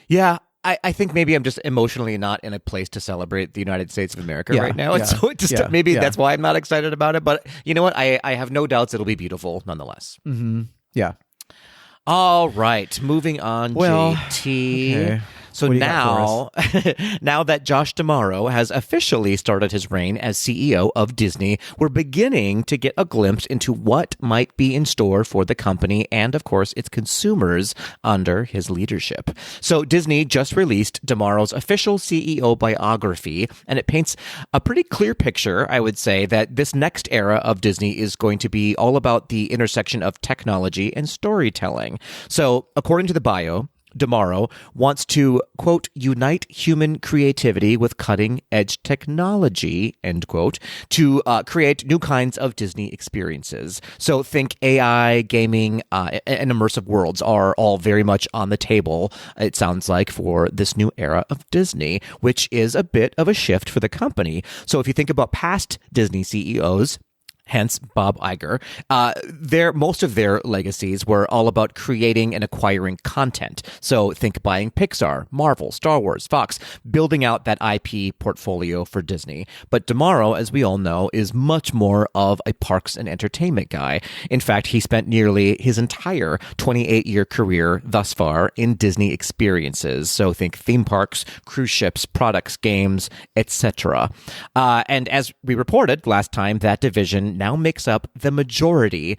yeah. I think maybe I'm just emotionally not in a place to celebrate the United States of America right now. And so that's why I'm not excited about it. But you know what? I have no doubts it'll be beautiful nonetheless. Mm-hmm. Yeah. All right. Moving on, JT. Okay. So now, now that Josh D'Amaro has officially started his reign as CEO of Disney, we're beginning to get a glimpse into what might be in store for the company and, of course, its consumers under his leadership. So Disney just released D'Amaro's official CEO biography, and it paints a pretty clear picture, I would say, that this next era of Disney is going to be all about the intersection of technology and storytelling. So, according to the bio, D'Amaro wants to, quote, unite human creativity with cutting-edge technology, end quote, to create new kinds of Disney experiences. So think AI, gaming, and immersive worlds are all very much on the table, it sounds like, for this new era of Disney, which is a bit of a shift for the company. So if you think about past Disney CEOs, hence Bob Iger, most of their legacies were all about creating and acquiring content. So think buying Pixar, Marvel, Star Wars, Fox, building out that IP portfolio for Disney. But D'Amaro, as we all know, is much more of a parks and entertainment guy. In fact, he spent nearly his entire 28-year career thus far in Disney experiences. So think theme parks, cruise ships, products, games, etc. And as we reported last time, that division now makes up the majority,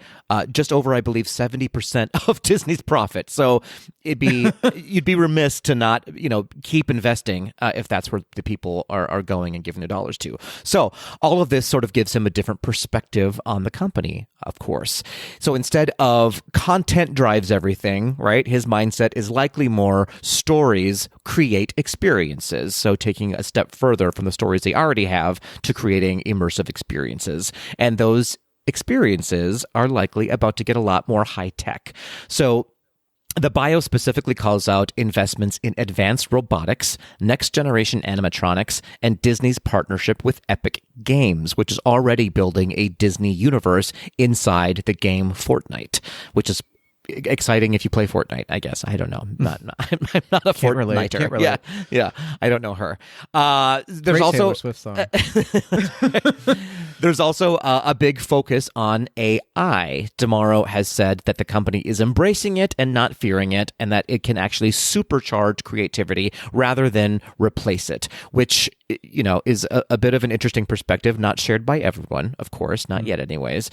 just over, I believe, 70% of Disney's profit. So you'd be remiss to not, keep investing if that's where the people are going and giving their dollars to. So all of this sort of gives him a different perspective on the company, of course. So instead of content drives everything, right, his mindset is likely more stories create experiences. So taking a step further from the stories they already have to creating immersive experiences. And those experiences are likely about to get a lot more high tech. So the bio specifically calls out investments in advanced robotics, next-generation animatronics, and Disney's partnership with Epic Games, which is already building a Disney universe inside the game Fortnite, which is exciting if you play Fortnite, I guess. I don't know. I'm not a Fortniter. Yeah. I don't know her. There's Great also Taylor Swift song. There's also a big focus on AI. D'Amaro has said that the company is embracing it and not fearing it, and that it can actually supercharge creativity rather than replace it, which is a bit of an interesting perspective, not shared by everyone, of course, not yet anyways.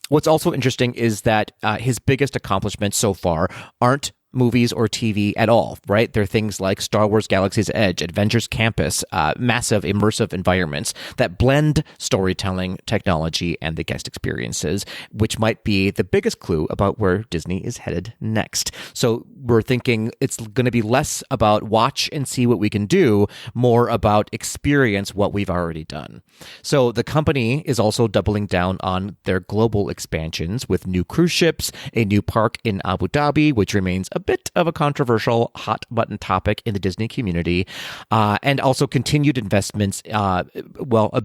What's also interesting is that his biggest accomplishments so far aren't movies or TV at all, right? They're things like Star Wars Galaxy's Edge, Avengers Campus, massive immersive environments that blend storytelling, technology, and the guest experiences, which might be the biggest clue about where Disney is headed next. So we're thinking it's going to be less about watch and see what we can do, more about experience what we've already done. So the company is also doubling down on their global expansions with new cruise ships, a new park in Abu Dhabi, which remains a bit of a controversial hot button topic in the Disney community, and also continued investments,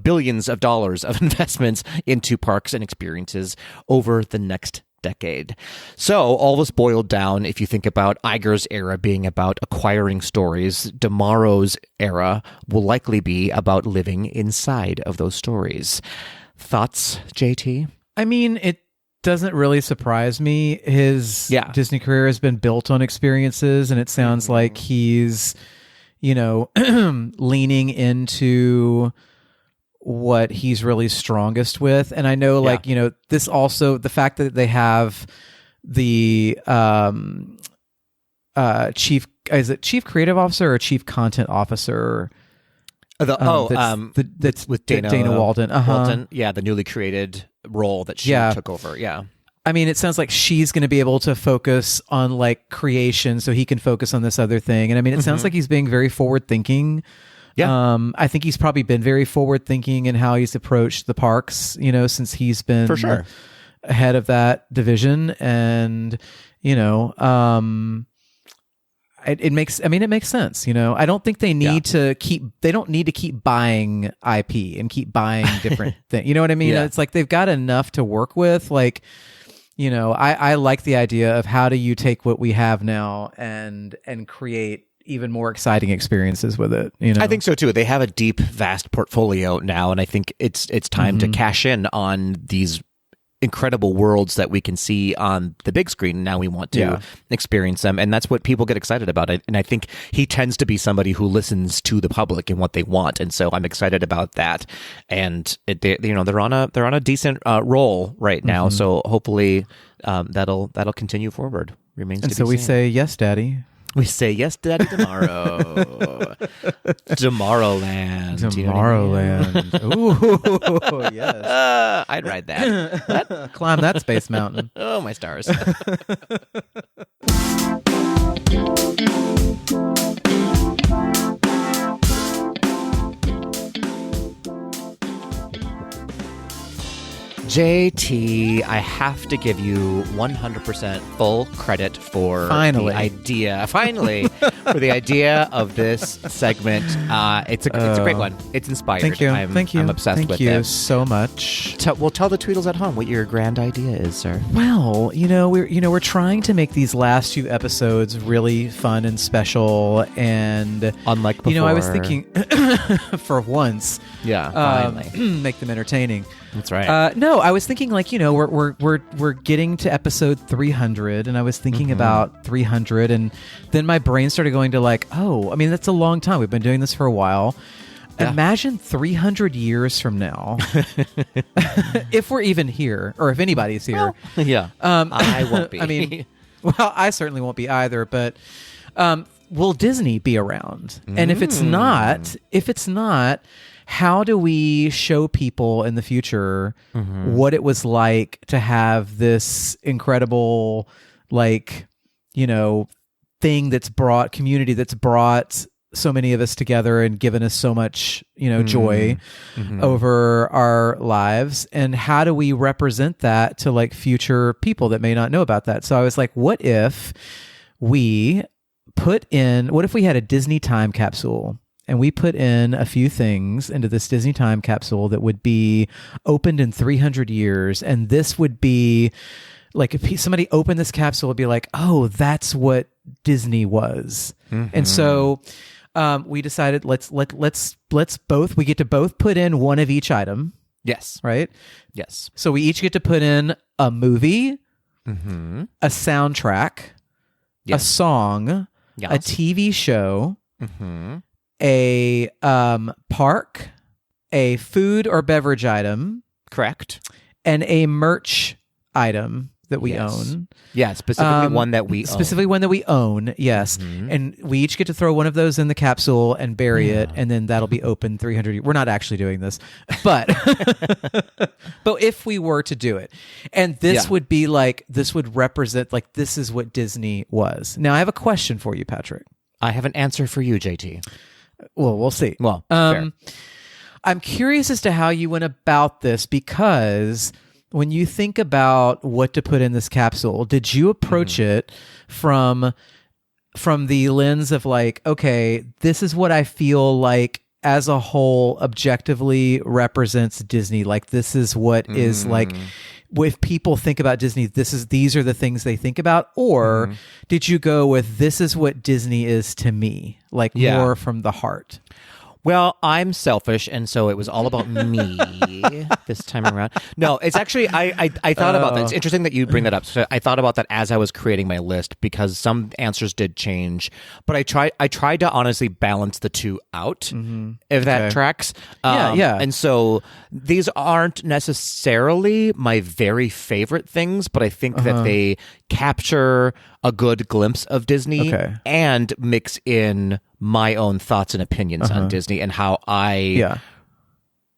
billions of dollars of investments into parks and experiences over the next decade. So all this boiled down, if you think about Iger's era being about acquiring stories, D'Amaro's era will likely be about living inside of those stories. Thoughts, JT? I mean, it doesn't really surprise me. His Disney career has been built on experiences, and it sounds like he's, leaning into what he's really strongest with. And I know, this also, the fact that they have the chief creative officer or chief content officer? That's with Dana Walden. Walden. Yeah, the newly created role that she took over. Yeah. I mean, it sounds like she's going to be able to focus on creation, so he can focus on this other thing. And I mean, it sounds like he's being very forward thinking. Yeah. I think he's probably been very forward thinking in how he's approached the parks, since he's been for sure head of that division. And, it makes sense. I don't think they need to keep buying IP and keep buying different things. You know what I mean? Yeah. It's like they've got enough to work with. I like the idea of how do you take what we have now and create even more exciting experiences with it. I think so too. They have a deep, vast portfolio now, and I think it's time to cash in on these incredible worlds that we can see on the big screen. And now we want to experience them. And that's what people get excited about. And I think he tends to be somebody who listens to the public and what they want. And so I'm excited about that. And they're on a decent roll right now. So hopefully that'll continue forward. Remains to be seen. So we say, yes, Daddy. We say, yes, Daddy, tomorrow. Tomorrowland. Tomorrowland. Ooh, yes. I'd ride that. Climb that space mountain. Oh, my stars. JT, I have to give you 100% full credit for the idea. Finally, for the idea of this segment. It's a great one. It's inspired. Thank you. Thank you. I'm obsessed with it. Thank you so much. Tell the Tweedles at home what your grand idea is, sir. Well, we're trying to make these last few episodes really fun and special, and unlike before. I was thinking for once, finally, make them entertaining. That's right. No, I was thinking we're getting to episode 300, and I was thinking about 300, and then my brain started going to that's a long time. We've been doing this for a while. Yeah. Imagine 300 years from now, if we're even here, or if anybody's here. Well, I won't be. I mean, well, I certainly won't be either. But will Disney be around? And if it's not, how do we show people in the future what it was like to have this incredible, thing that's brought community, that's brought so many of us together and given us so much, joy over our lives? And how do we represent that to future people that may not know about that? So I was like, what if we had a Disney Time Capsule? And we put in a few things into this Disney Time Capsule that would be opened in 300 years. And this would be if somebody opened this capsule, would be like, oh, that's what Disney was. And so we decided we get to both put in one of each item. Yes. Right? Yes. So we each get to put in a movie, a soundtrack, a song, a TV show, a park, a food or beverage item, correct, and a merch item that we own. Yeah, specifically one that we own. Specifically one that we own, yes. And we each get to throw one of those in the capsule and bury it, and then that'll be open 300 years. We're not actually doing this, but but if we were to do it, and this would be this would represent this is what Disney was. Now I have a question for you, Patrick. I have an answer for you, JT. Well, we'll see. Well, fair. I'm curious as to how you went about this, because when you think about what to put in this capsule, did you approach it from the lens of okay, this is what I feel like as a whole objectively represents Disney? This is what is if people think about Disney, these are the things they think about? Or did you go with, this is what Disney is to me, more from the heart? Well, I'm selfish, and so it was all about me this time around. No, it's actually, I thought about that. It's interesting that you bring that up. So I thought about that as I was creating my list, because some answers did change. But I tried to honestly balance the two out, if that tracks. Yeah. And so these aren't necessarily my very favorite things, but I think that they capture a good glimpse of Disney and mix in my own thoughts and opinions on Disney and how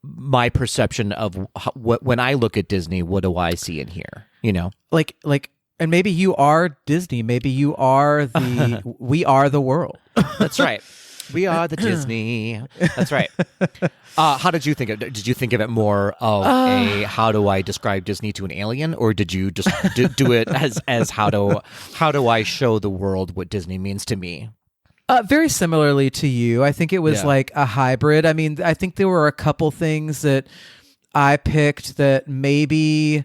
my perception of when I look at Disney, what do I see in here? And maybe you are Disney. Maybe you are we are the world. That's right. We are the Disney. That's right. How did you think of it? Did you think of it more of how do I describe Disney to an alien, or did you just do it as how do I show the world what Disney means to me? Very similarly to you. I think it was a hybrid. I mean, I think there were a couple things that I picked that maybe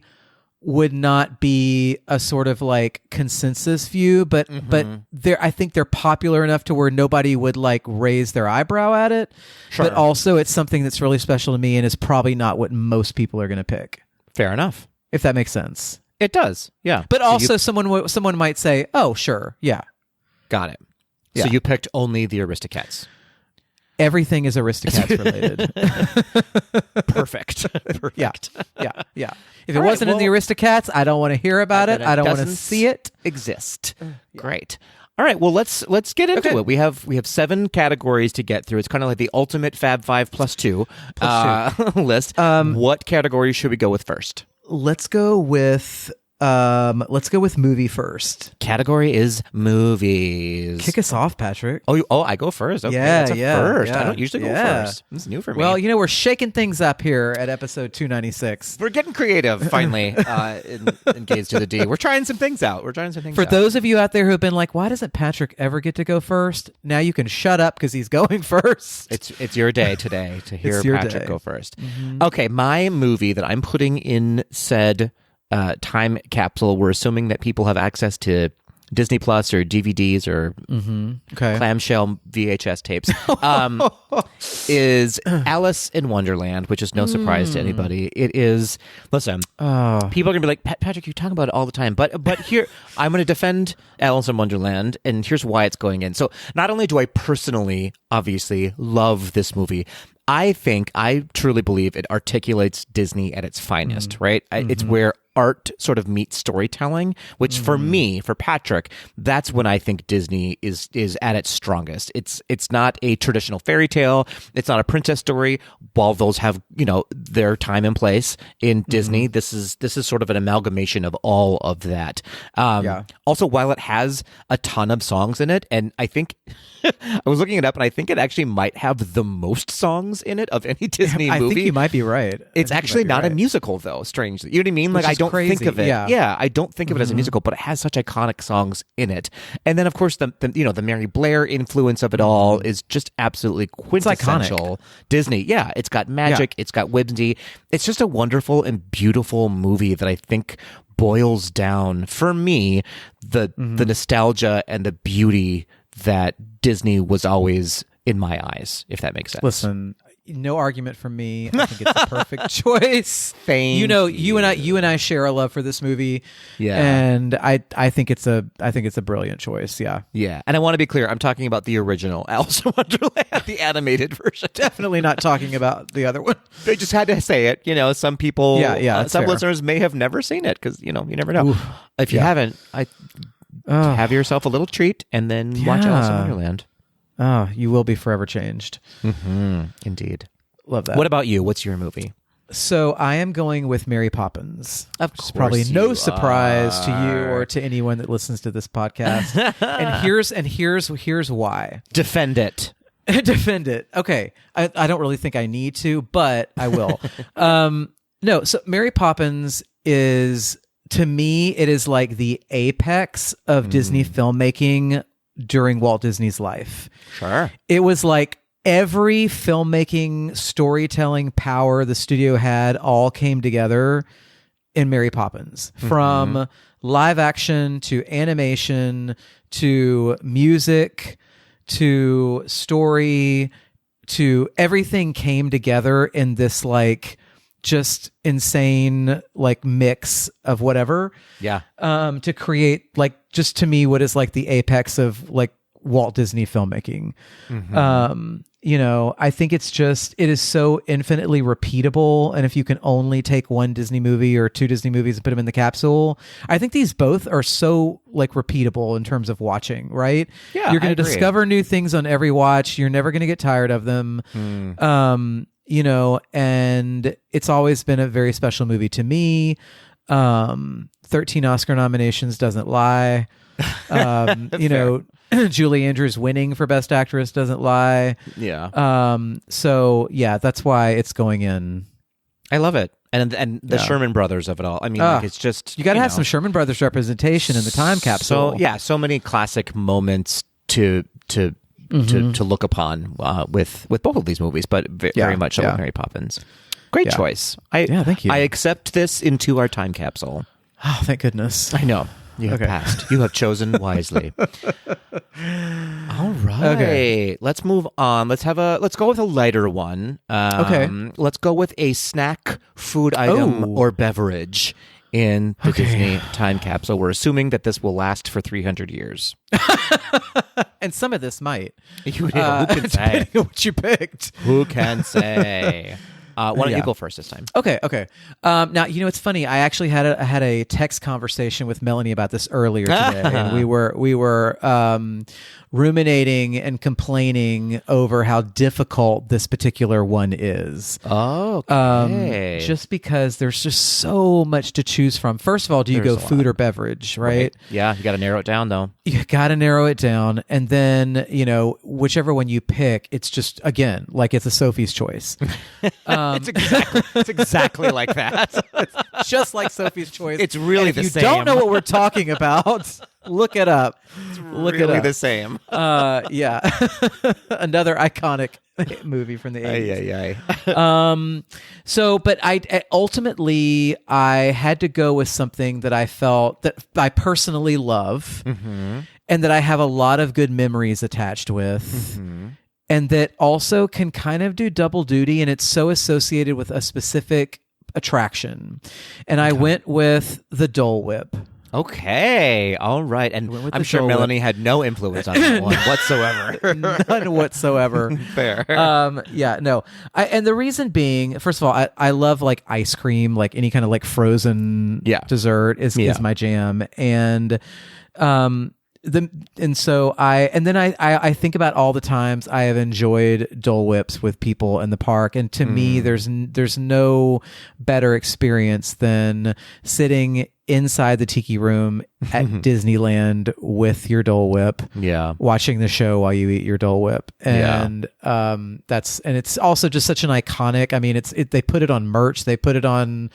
would not be a sort of consensus view, but I think they're popular enough to where nobody would raise their eyebrow at it. Sure. But also it's something that's really special to me and is probably not what most people are going to pick. Fair enough. if that makes sense. It does, yeah. But also, someone might say, "Oh, sure, yeah, got it." Yeah. So you picked only the Aristocats. Everything is Aristocats related." Perfect. Yeah. If it wasn't in the Aristocats, I don't want to hear about it. I don't want to see it exist. Great. All right. Well, let's get into it. We have 7 categories to get through. It's kind of like the ultimate Fab 5 plus 2 list. What category should we go with first? Let's go with movie first. Category is movies. Kick us off, Patrick. Oh, I go first. Okay, that's a first. I don't usually go first. This is new for me. Well, we're shaking things up here at episode 296. We're getting creative finally in Gaze to the D. We're trying some things out. For those of you out there who have been like, why doesn't Patrick ever get to go first? Now you can shut up because he's going first. It's your day today to hear Patrick go first. Mm-hmm. Okay, my movie that I'm putting in said time capsule. We're assuming that people have access to Disney Plus or DVDs or clamshell VHS tapes. Is Alice in Wonderland, which is no surprise to anybody. It is. Listen, people are gonna be like, Patrick, you talk about it all the time, but here I'm going to defend Alice in Wonderland, and here's why it's going in. So not only do I personally, obviously, love this movie, I truly believe it articulates Disney at its finest, right? It's where art sort of meets storytelling, which for me, for Patrick, that's when I think Disney is at its strongest. It's not a traditional fairy tale. It's not a princess story. While those have, their time and place in Disney, this is sort of an amalgamation of all of that. Also, while it has a ton of songs in it, and I think I was looking it up, and I think it actually might have the most songs in it of any Disney movie. I think you might be right. It's actually not a musical, though, strangely. You know what I mean? Like, I don't think of it. Yeah, I don't think of it as a musical, but it has such iconic songs in it. And then, of course, the Mary Blair influence of it all is just absolutely quintessential Disney. Yeah, it's got magic. It's got whimsy. It's just a wonderful and beautiful movie that I think boils down, for me, the nostalgia and the beauty that Disney was always in my eyes, if that makes sense. Listen, no argument from me. I think it's a perfect choice. Thank you and I share a love for this movie. Yeah. And I think it's a brilliant choice. Yeah. Yeah. And I want to be clear, I'm talking about the original Alice in Wonderland, the animated version. Definitely not talking about the other one. They just had to say it. Some people, some fair. listeners may have never seen it because, you never know. Oof. If you haven't, have yourself a little treat and then watch Alice in Wonderland. Oh, you will be forever changed. Mm-hmm. Indeed. Love that. What about you? What's your movie? So I am going with Mary Poppins. Of course, probably no surprise to you or to anyone that listens to this podcast. and here's why. Defend it. Defend it. Okay. I don't really think I need to, but I will. No. So Mary Poppins is, to me, it is like the apex of Disney filmmaking during Walt Disney's life. Sure. It was like every filmmaking, storytelling power the studio had all came together in Mary Poppins. From live action to animation to music to story to everything came together in this like just insane like mix of whatever. Yeah. To create like, just to me, what is like the apex of like Walt Disney filmmaking. I think it is so infinitely repeatable. And if you can only take one Disney movie or two Disney movies and put them in the capsule, I think these both are so like repeatable in terms of watching, right? Yeah. You're going to discover new things on every watch. You're never going to get tired of them. And it's always been a very special movie to me. 13 Oscar nominations doesn't lie. Julie Andrews winning for Best Actress doesn't lie. Yeah. So yeah, that's why it's going in. I love it. And the Sherman Brothers of it all. I mean, it's just, you got to have some Sherman Brothers representation in the time capsule. So many classic moments to look upon with both of these movies, but very much so with Mary Poppins. Great choice. Thank you. I accept this into our time capsule. Oh, thank goodness. I know. You have passed. You have chosen wisely. All right. Okay. Let's move on. Let's go with a lighter one. Okay. Let's go with a snack, food item, or beverage in the Disney Time Capsule. We're assuming that this will last for 300 years. And some of this might. Who can say? Depending on what you picked. Who can say? Why don't you go first this time? Okay. Now, it's funny. I actually had a text conversation with Melanie about this earlier today, and we were ruminating and complaining over how difficult this particular one is. Oh, okay. Just because there's just so much to choose from. First of all, do you go food or beverage, right? Yeah, you got to narrow it down, though. You got to narrow it down, and then whichever one you pick, it's just again like it's a Sophie's choice. It's exactly like that. It's just like Sophie's choice. It's really the same. If you don't know what we're talking about, look it up. Look really it up. The same. Yeah. Another iconic movie from the 80s. But I ultimately had to go with something that I felt that I personally love and that I have a lot of good memories attached with. And that also can kind of do double duty, and it's so associated with a specific attraction. And I went with the Dole Whip. Okay, all right. And I'm sure Melanie had no influence on that one whatsoever. None whatsoever. Fair. No. And the reason being, first of all, I love like ice cream, like any kind of like frozen dessert is my jam. And I think about all the times I have enjoyed Dole Whips with people in the park, and to me, there's no better experience than sitting inside the tiki room at Disneyland with your Dole Whip, watching the show while you eat your Dole Whip, and it's also just such an iconic. I mean, they put it on merch, they put it on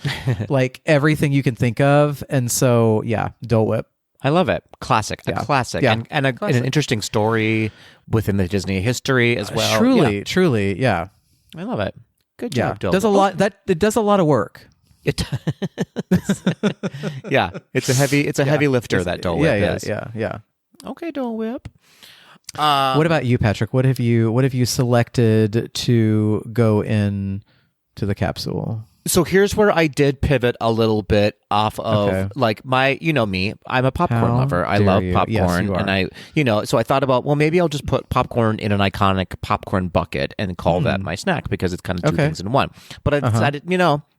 like everything you can think of, and so Dole Whip. I love it. Classic. A classic. And an interesting story within the Disney history as well. Truly, yeah. I love it. Good job, Dole. It does a lot of work. It it's a heavy lifter, that Dole Whip is. Yeah. Okay, Dole Whip. What about you, Patrick? What have you selected to go in to the capsule? So here's where I did pivot a little bit off of like my, me, I'm a popcorn lover. I love popcorn. Yes, you are. And so I thought about, well, maybe I'll just put popcorn in an iconic popcorn bucket and call that my snack, because it's kind of two things in one. But I decided,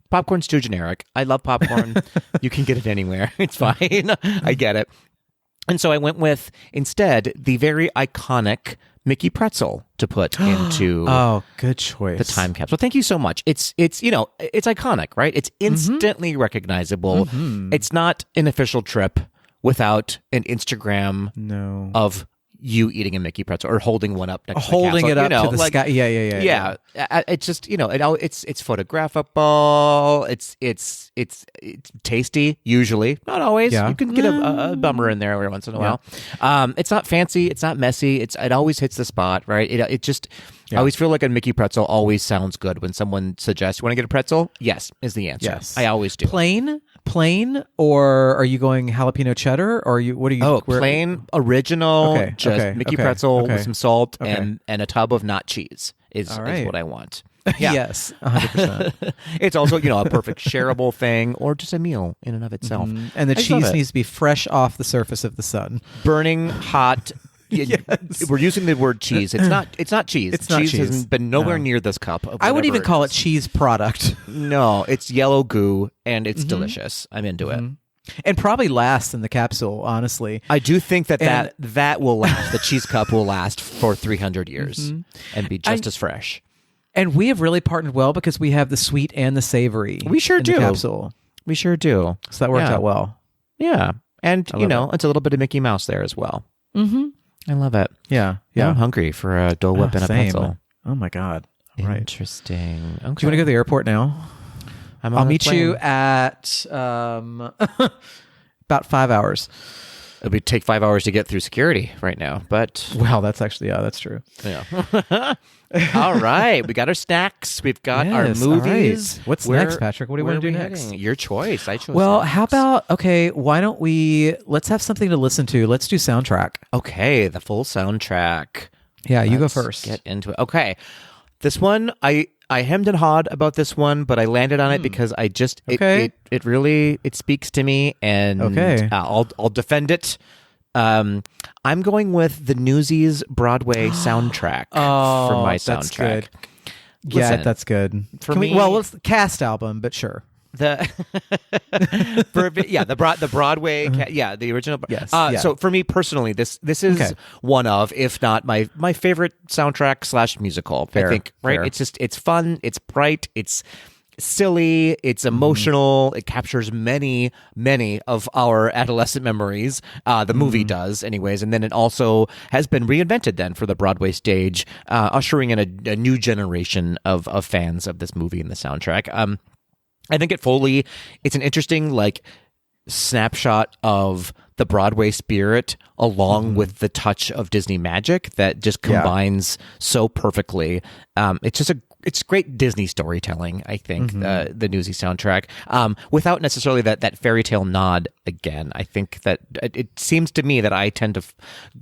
popcorn's too generic. I love popcorn. You can get it anywhere. It's fine. I get it. And so I went with, instead, the very iconic Mickey pretzel to put into good choice. The time capsule. Thank you so much. It's iconic, right? It's instantly recognizable. It's not an official trip without an Instagram of you eating a Mickey pretzel or holding one up next to the holding it up to the like, sky. Yeah. It's just it's photographable. It's tasty. Usually, not always. You can get a bummer in there every once in a while. It's not fancy. It's not messy. It always hits the spot, right? It just. I always feel like a Mickey pretzel always sounds good when someone suggests, "You want to get a pretzel?" Yes, is the answer. Yes, I always do. Plain, or are you going jalapeno cheddar, or what are you? Plain, original, Mickey pretzel with some salt and a tub of not cheese is what I want. Yeah. Yes, 100%. It's also a perfect shareable thing, or just a meal in and of itself. And the cheese needs to be fresh off the surface of the sun, burning hot. Yes. We're using the word cheese. It's not cheese. It's not cheese. Cheese Has been nowhere near this cup. I would even call it cheese product. No, it's yellow goo, and it's delicious. I'm into it. And probably lasts in the capsule, honestly. I do think that will last. The cheese cup will last for 300 years and be just as fresh. And we have really partnered well, because we have the sweet and the savory. We sure do. The capsule. We sure do. So that worked out well. Yeah. And, it's a little bit of Mickey Mouse there as well. I love it. Yeah. Now I'm hungry for a Dole Whip and a pretzel. Oh, my God. All right. Interesting. Okay. Do you want to go to the airport now? I'll meet you at about 5 hours. It would take 5 hours to get through security right now, but... Well, that's actually, that's true. Yeah. All right. We got our snacks. We've got our movies. Right. What's next, Patrick? What do you want to do next? Heading? Your choice. I chose how about, why don't let's have something to listen to. Let's do soundtrack. Okay, the full soundtrack. Yeah, you go first. Get into it. Okay. This one, I hemmed and hawed about this one, but I landed on it because I just it really speaks to me, and I'll defend it. I'm going with the Newsies Broadway soundtrack for my soundtrack. That's good. Listen, that's good. For me, it's the cast album, but sure. The Broadway, the original. Yes. So for me personally, this is one of, if not my favorite soundtrack / musical. I think, right? Fair. It's fun, it's bright, it's silly, it's emotional. It captures many of our adolescent memories. The movie does, anyways, and then it also has been reinvented then for the Broadway stage, ushering in a new generation of fans of this movie and the soundtrack. I think it's an interesting snapshot of the Broadway spirit along with the touch of Disney magic that just combines so perfectly. It's great Disney storytelling, I think, the Newsy soundtrack, without necessarily that fairy tale nod again. I think that it seems to me that I tend to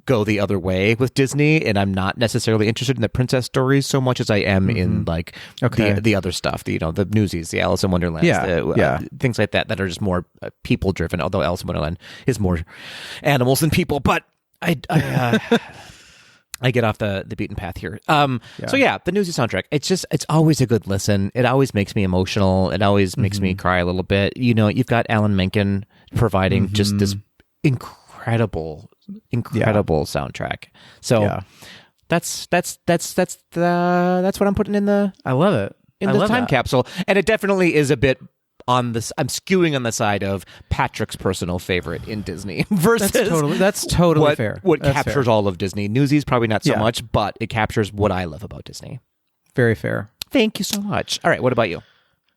go the other way with Disney, and I'm not necessarily interested in the princess stories so much as I am in the other stuff, the Newsies, the Alice in Wonderland, things like that are just more people driven, although Alice in Wonderland is more animals than people. But I get off the beaten path here. So the Newsy soundtrack, it's always a good listen. It always makes me emotional. It always makes me cry a little bit. You've got Alan Menken providing just this incredible soundtrack. So that's what I'm putting in the. I love it. In the time capsule, and it definitely is a bit. I'm skewing on the side of Patrick's personal favorite in Disney versus that's totally fair. What that's captures fair. all of Disney. Newsies probably not so much, but it captures what I love about Disney. Very fair. Thank you so much. All right, what about you?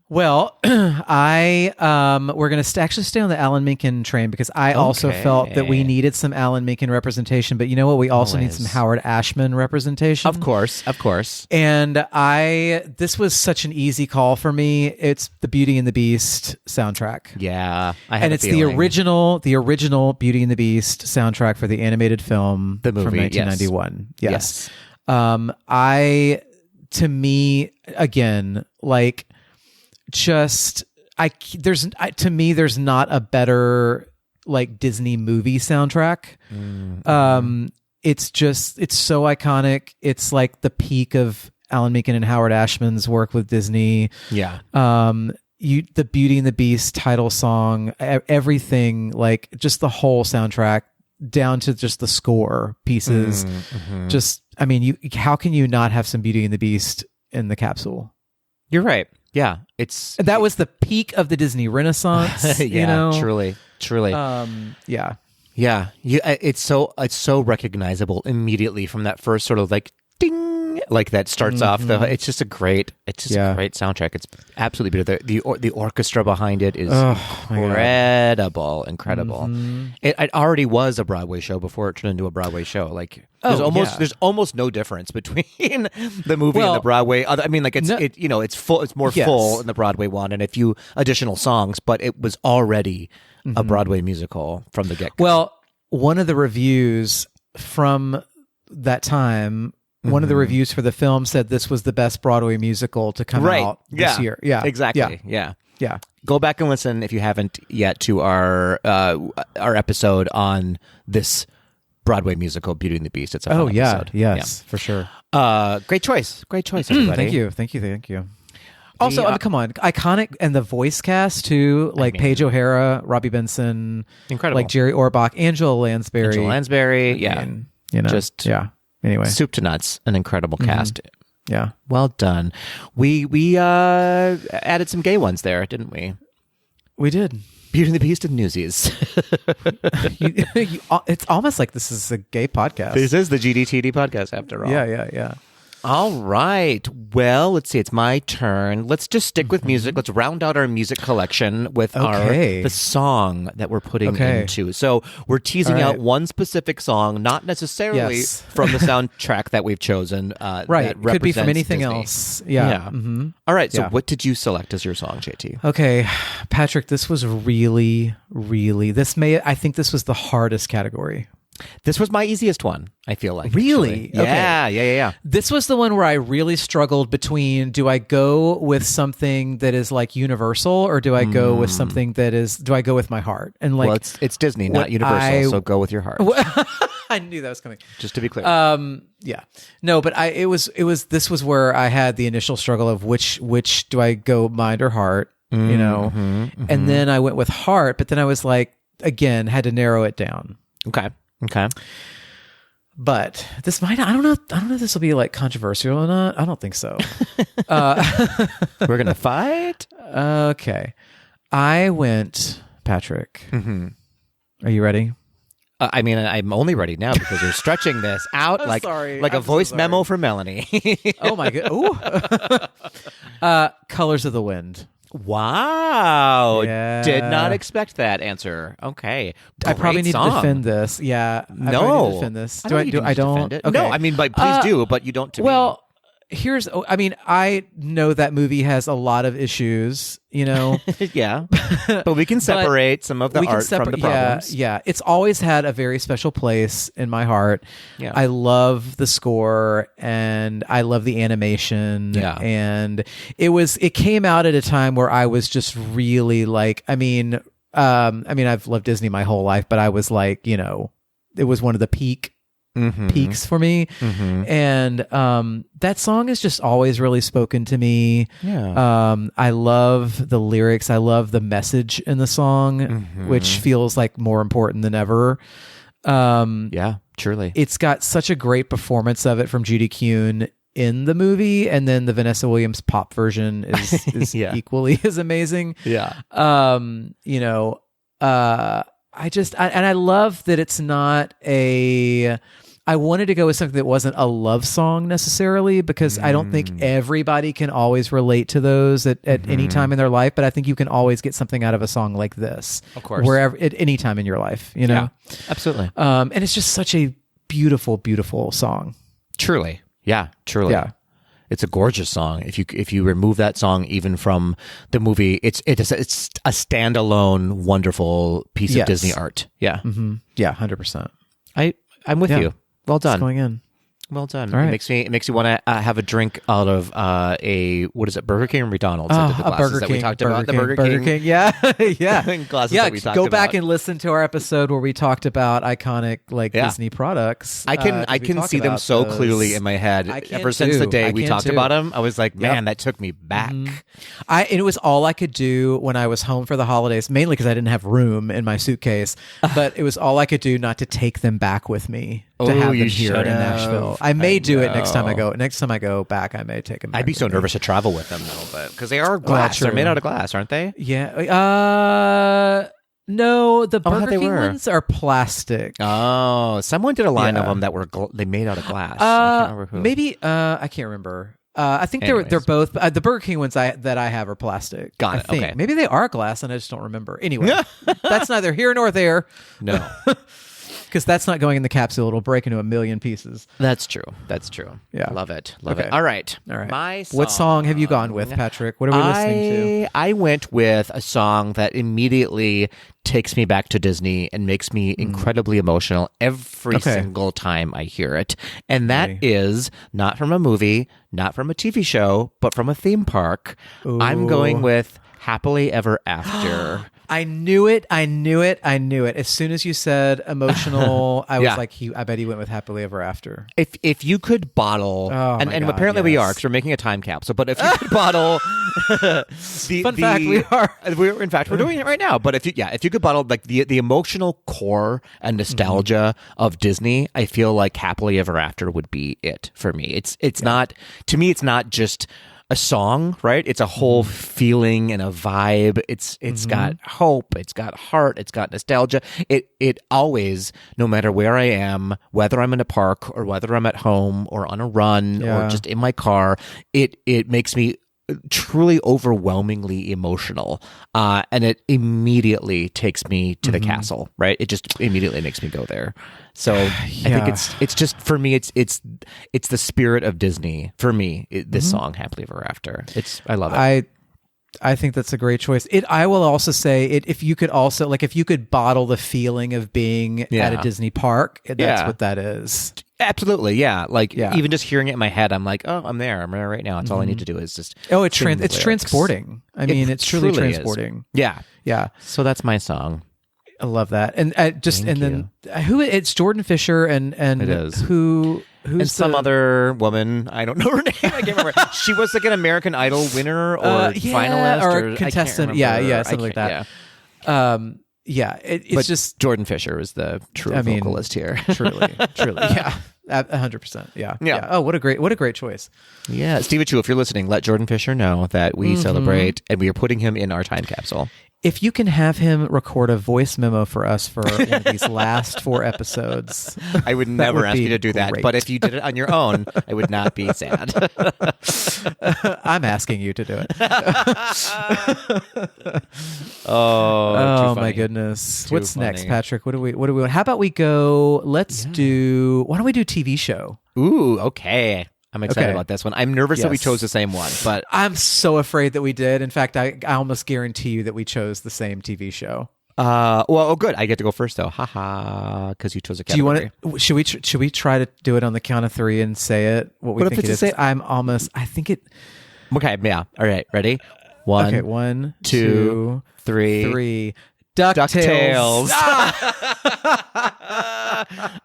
Well, we're going to actually stay on the Alan Menken train because I also felt that we needed some Alan Menken representation, but you know what? We also need some Howard Ashman representation. Of course. And this was such an easy call for me. It's the Beauty and the Beast soundtrack. Yeah, it's the original Beauty and the Beast soundtrack for the animated film, the movie, from 1991. Yes. To me, again, there's not a better Disney movie soundtrack. It's so iconic. It's the peak of Alan Menken and Howard Ashman's work with Disney. Yeah. The Beauty and the Beast title song, everything, just the whole soundtrack down to just the score pieces. How can you not have some Beauty and the Beast in the capsule? You're right. Yeah, that was the peak of the Disney Renaissance. Truly. Yeah. It's so recognizable immediately from that first sort of ding, that starts off it's just a great soundtrack. It's absolutely beautiful. The orchestra behind it is incredible. It already was a Broadway show before it turned into a Broadway show. There's almost no difference between the movie and the Broadway. It's full. It's more full in the Broadway one, and a few additional songs. But it was already a Broadway musical from the get-go. Well, one of the reviews from that time, one of the reviews for the film said this was the best Broadway musical to come out this year. Yeah, exactly. Yeah. Go back and listen if you haven't yet to our episode on this Broadway musical, Beauty and the Beast. It's a fun episode. Yes, for sure. Great choice, everybody. Thank you. Also, come on, iconic, and the voice cast too, Paige O'Hara, Robbie Benson, incredible, Jerry Orbach, Angela Lansbury. Anyway, soup to nuts, an incredible cast. Yeah, well done. We added some gay ones there, didn't we? We did. Beauty and the Beast and Newsies. It's almost like this is a gay podcast. This is the GDTD podcast, after all. Yeah. All right. Well, let's see. It's my turn. Let's just stick with music. Let's round out our music collection with the song that we're putting into. So we're teasing out one specific song, not necessarily from the soundtrack that we've chosen. Right. It could be from anything Disney. Else. Yeah. Mm-hmm. All right. So what did you select as your song, JT? Okay, Patrick, this was really, I think this was the hardest category. This was my easiest one, I feel like. Really? Actually. Yeah. This was the one where I really struggled between, do I go with something that is like universal, or do I go with something that is, do I go with my heart? And like, well, it's Disney, not Universal, so go with your heart. I knew that was coming. Just to be clear. Yeah. No, but this was where I had the initial struggle of which do I go, mind or heart, you know? And then I went with heart, but then I was like, again, had to narrow it down. Okay. But this might, I don't know if this will be like controversial or not. I don't think so. We're going to fight? Okay. I went, Patrick. Are you ready? I mean, I'm only ready now because you're stretching this out like a voice memo from Melanie. Oh my god! Ooh. Colors of the Wind. Wow. Yeah. Did not expect that answer. Okay. I probably need to defend this. Yeah. No. I need to defend this. I don't. Okay. No, I mean, but please do, but you don't to me. Well, I know that movie has a lot of issues, you know. Yeah. But we can separate some of the art from the problems. Yeah. It's always had a very special place in my heart. Yeah. I love the score and I love the animation. Yeah. And it came out at a time where I was just really like, I've loved Disney my whole life, but I was like, you know, it was one of the peaks for me. And that song has just always really spoken to me. I love the lyrics. I love the message in the song, which feels like more important than ever. Yeah, truly. It's got such a great performance of it from Judy Kuhn in the movie, and then the Vanessa Williams pop version is equally as amazing. You know, I love that it's not I wanted to go with something that wasn't a love song necessarily, because I don't think everybody can always relate to those at any time in their life, but I think you can always get something out of a song like this. Of course. Wherever, at any time in your life, you know? Yeah, absolutely. And it's just such a beautiful, beautiful song. Truly. Yeah, truly. Yeah. It's a gorgeous song. If you remove that song even from the movie, it's a standalone, wonderful piece of Disney art. Yeah. Yeah, 100%. I'm with you. Well done. It's going in. Well done. All right. It makes you want to have a drink out of what is it, Burger King or McDonald's? A glasses Burger that King. we talked about. The Burger King. Yeah. Glasses yeah. that we talked Go back about. and listen to our episode where we talked about iconic Disney products. I can see them so clearly in my head. Ever since the day we talked about them, I was like, man, that took me back. And it was all I could do when I was home for the holidays, mainly because I didn't have room in my suitcase. But it was all I could do not to take them back with me to have them here in Nashville. I may do it next time I go. Next time I go back, I may take them back. I'd be so nervous to travel with them though, but because they are glass, they're made out of glass, aren't they? Yeah. No, the Burger King ones are plastic. Oh, someone did a line of them that were they made out of glass. I can't remember who. Maybe I can't remember. I think they're both the Burger King ones that I have are plastic. Got it. Okay. Maybe they are glass and I just don't remember. Anyway, that's neither here nor there. No. Because that's not going in the capsule. It'll break into a million pieces. That's true. Yeah. Love it. All right. What song have you gone with, Patrick? What are we listening to? I went with a song that immediately takes me back to Disney and makes me incredibly emotional every single time I hear it. And that is not from a movie, not from a TV show, but from a theme park. Ooh. I'm going with Happily Ever After. I knew it. As soon as you said emotional, I was like, I bet he went with Happily Ever After. If you could bottle, and apparently we are, because we're making a time capsule, but if you could bottle, fun fact, we are. In fact, we're doing it right now. But if you could bottle like the emotional core and nostalgia of Disney, I feel like Happily Ever After would be it for me. It's not, to me, it's not just a song, right? It's a whole feeling and a vibe. It's got hope, it's got heart, it's got nostalgia. It always, no matter where I am, whether I'm in a park or whether I'm at home or on a run or just in my car, it makes me truly overwhelmingly emotional, and it immediately takes me to the castle, right? It just immediately makes me go there. So I think it's just, for me, it's the spirit of Disney for me. This song, Happily Ever After, I love it. I think that's a great choice. I will also say if you could also if you could bottle the feeling of being at a Disney park, that's what that is. Absolutely, yeah. Even just hearing it in my head, I'm like, oh, I'm there right now. That's all I need to do is just. Oh, it's transporting. I mean, it's truly transporting. Is. Yeah. So that's my song. I love that, and it's Jordan Fisher and it is who's some other woman. I don't know her name. I can't remember. She was like an American Idol winner or finalist or contestant. Yeah, something like that. Yeah. It's just Jordan Fisher is the true vocalist here. truly, yeah. 100%. Yeah. Oh, what a great choice. Yeah, Stevie Chu, if you're listening, let Jordan Fisher know that we celebrate and we are putting him in our time capsule. If you can have him record a voice memo for us for one of these last 4 episodes, I would never ask you to do that. Great. But if you did it on your own, I would not be sad. I'm asking you to do it. Oh my goodness! What's next, Patrick? What do we want? How about we go? Let's do. Why don't we do TV show? Ooh, okay. I'm excited about this one. I'm nervous that we chose the same one, but I'm so afraid that we did. In fact, I almost guarantee you that we chose the same TV show. Good. I get to go first though. Haha, because you chose a category. Do you want to? Should we try to do it on the count of 3 and say it? What we think it is? I think it. Okay. Yeah. All right. Ready? 1. Okay. 1, 2, 3. DuckTales.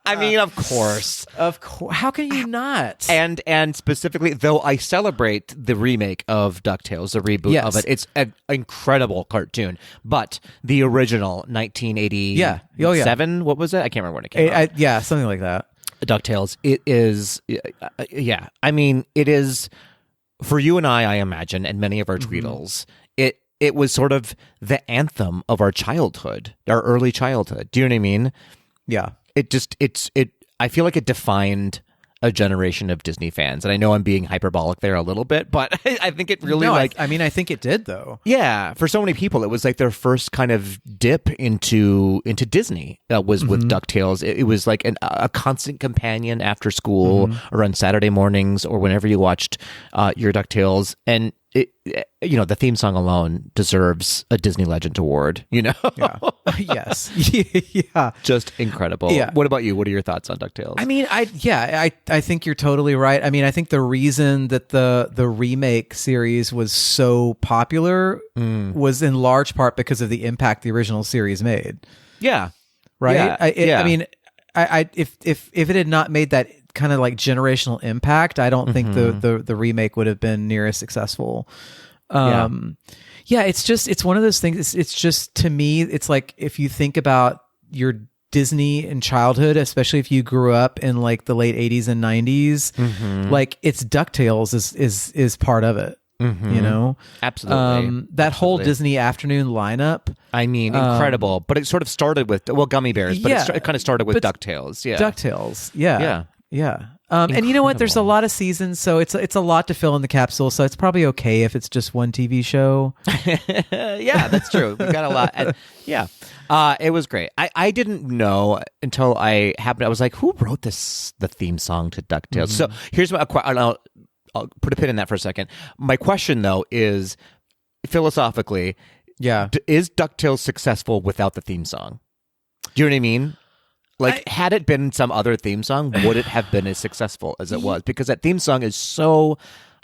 I mean, of course. How can you not? And specifically, though I celebrate the remake of DuckTales, the reboot of it. It's an incredible cartoon. But the original 1987, what was it? I can't remember when it came out. Something like that. DuckTales. It is, I mean, it is, for you and I imagine, and many of our tweedles, it was sort of the anthem of our childhood, our early childhood. Do you know what I mean? Yeah. I feel like it defined a generation of Disney fans. And I know I'm being hyperbolic there a little bit, but I think it really I think it did though. Yeah. For so many people, it was like their first kind of dip into Disney was with DuckTales. It was like a constant companion after school or on Saturday mornings or whenever you watched your DuckTales. And the theme song alone deserves a Disney Legend Award, Yeah. Yes. Yeah. Just incredible. Yeah. What about you? What are your thoughts on DuckTales? I mean, I think you're totally right. I mean, I think the reason that the remake series was so popular was in large part because of the impact the original series made. Yeah. Right? Yeah. I mean, if it had not made that kind of like generational impact, I don't think the remake would have been near as successful. It's one of those things. It's just, to me, it's like if you think about your Disney in childhood, especially if you grew up in like the late 80s and 90s, like it's DuckTales is part of it. Absolutely. That whole Disney afternoon lineup. I mean, incredible. But it sort of started with Gummy Bears, but it kind of started with DuckTales. Yeah, DuckTales. Yeah. And you know what? There's a lot of seasons, so it's a lot to fill in the capsule. So it's probably okay if it's just one TV show. Yeah, that's true. We've got a lot. It was great. I didn't know until I was like, who wrote the theme song to DuckTales? So here's I'll put a pin in that for a second. My question though is, philosophically, is DuckTales successful without the theme song? Do you know what I mean? Like, had it been some other theme song, would it have been as successful as it was? Because that theme song is so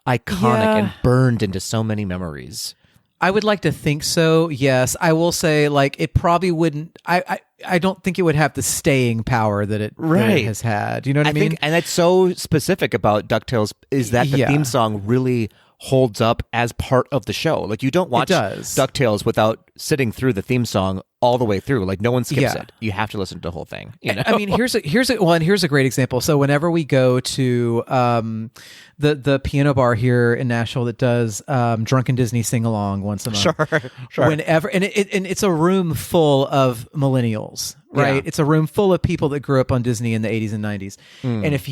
iconic and burned into so many memories. I would like to think so, yes. I will say, like, it probably wouldn't... I don't think it would have the staying power that it has had. You know what I mean? And that's so specific about DuckTales, is that the theme song really holds up as part of the show. Like, you don't watch DuckTales without sitting through the theme song all the way through. Like, no one skips it. You have to listen to the whole thing. You know? I mean, here's a great example. So whenever we go to the piano bar here in Nashville that does Drunken Disney sing along once a month. Sure. Whenever and it's a room full of millennials, right? Yeah. It's a room full of people that grew up on Disney in the 80s and 90s. And if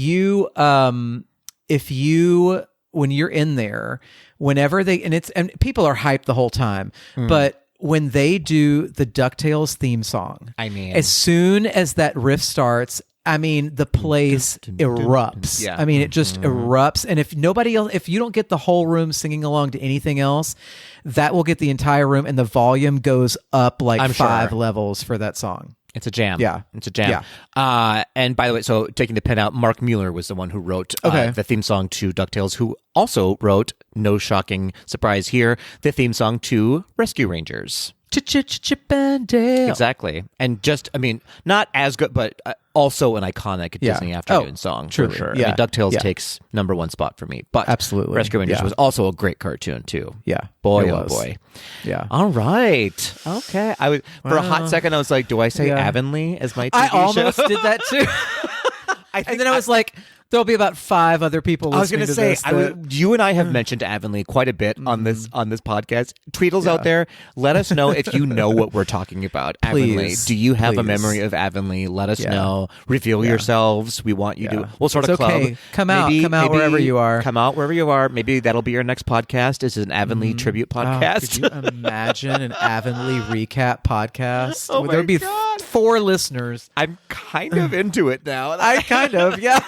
you when you're in there, whenever and people are hyped the whole time, but when they do the DuckTales theme song, I mean, as soon as that riff starts, I mean, the place erupts. Yeah. I mean, it just erupts. And if nobody else, if you don't get the whole room singing along to anything else, that will get the entire room, and the volume goes up like I'm 5 levels for that song. It's a jam. Yeah. It's a jam. Yeah. And by the way, so taking the pen out, Mark Mueller was the one who wrote the theme song to DuckTales, who also wrote, no shocking surprise here, the theme song to Rescue Rangers. Chip and Dale. Exactly. And just, I mean, not as good, but also an iconic Disney afternoon song. Truly. For sure. Yeah. I mean, DuckTales takes #1 spot for me. But absolutely. Rescue Rangers was also a great cartoon, too. Yeah. Boy, oh boy. Yeah. All right. Okay. For a hot second, I was like, do I say Avonlea as my TV I show? almost did that, too. And then I was like, there'll be about 5 other people listening I was going to say, this. you and I have mentioned Avonlea quite a bit on this podcast. Tweetles out there, let us know if you know what we're talking about. Avonlea. Do you have a memory of Avonlea? Let us know. Reveal yourselves. We want you to. We'll sort of club. Okay. Come out wherever you are. Come out wherever you are. Maybe that'll be your next podcast. This is an Avonlea tribute podcast. Could you imagine an Avonlea recap podcast? Oh There'd be God. 4 listeners. I'm kind of into it now. Yeah.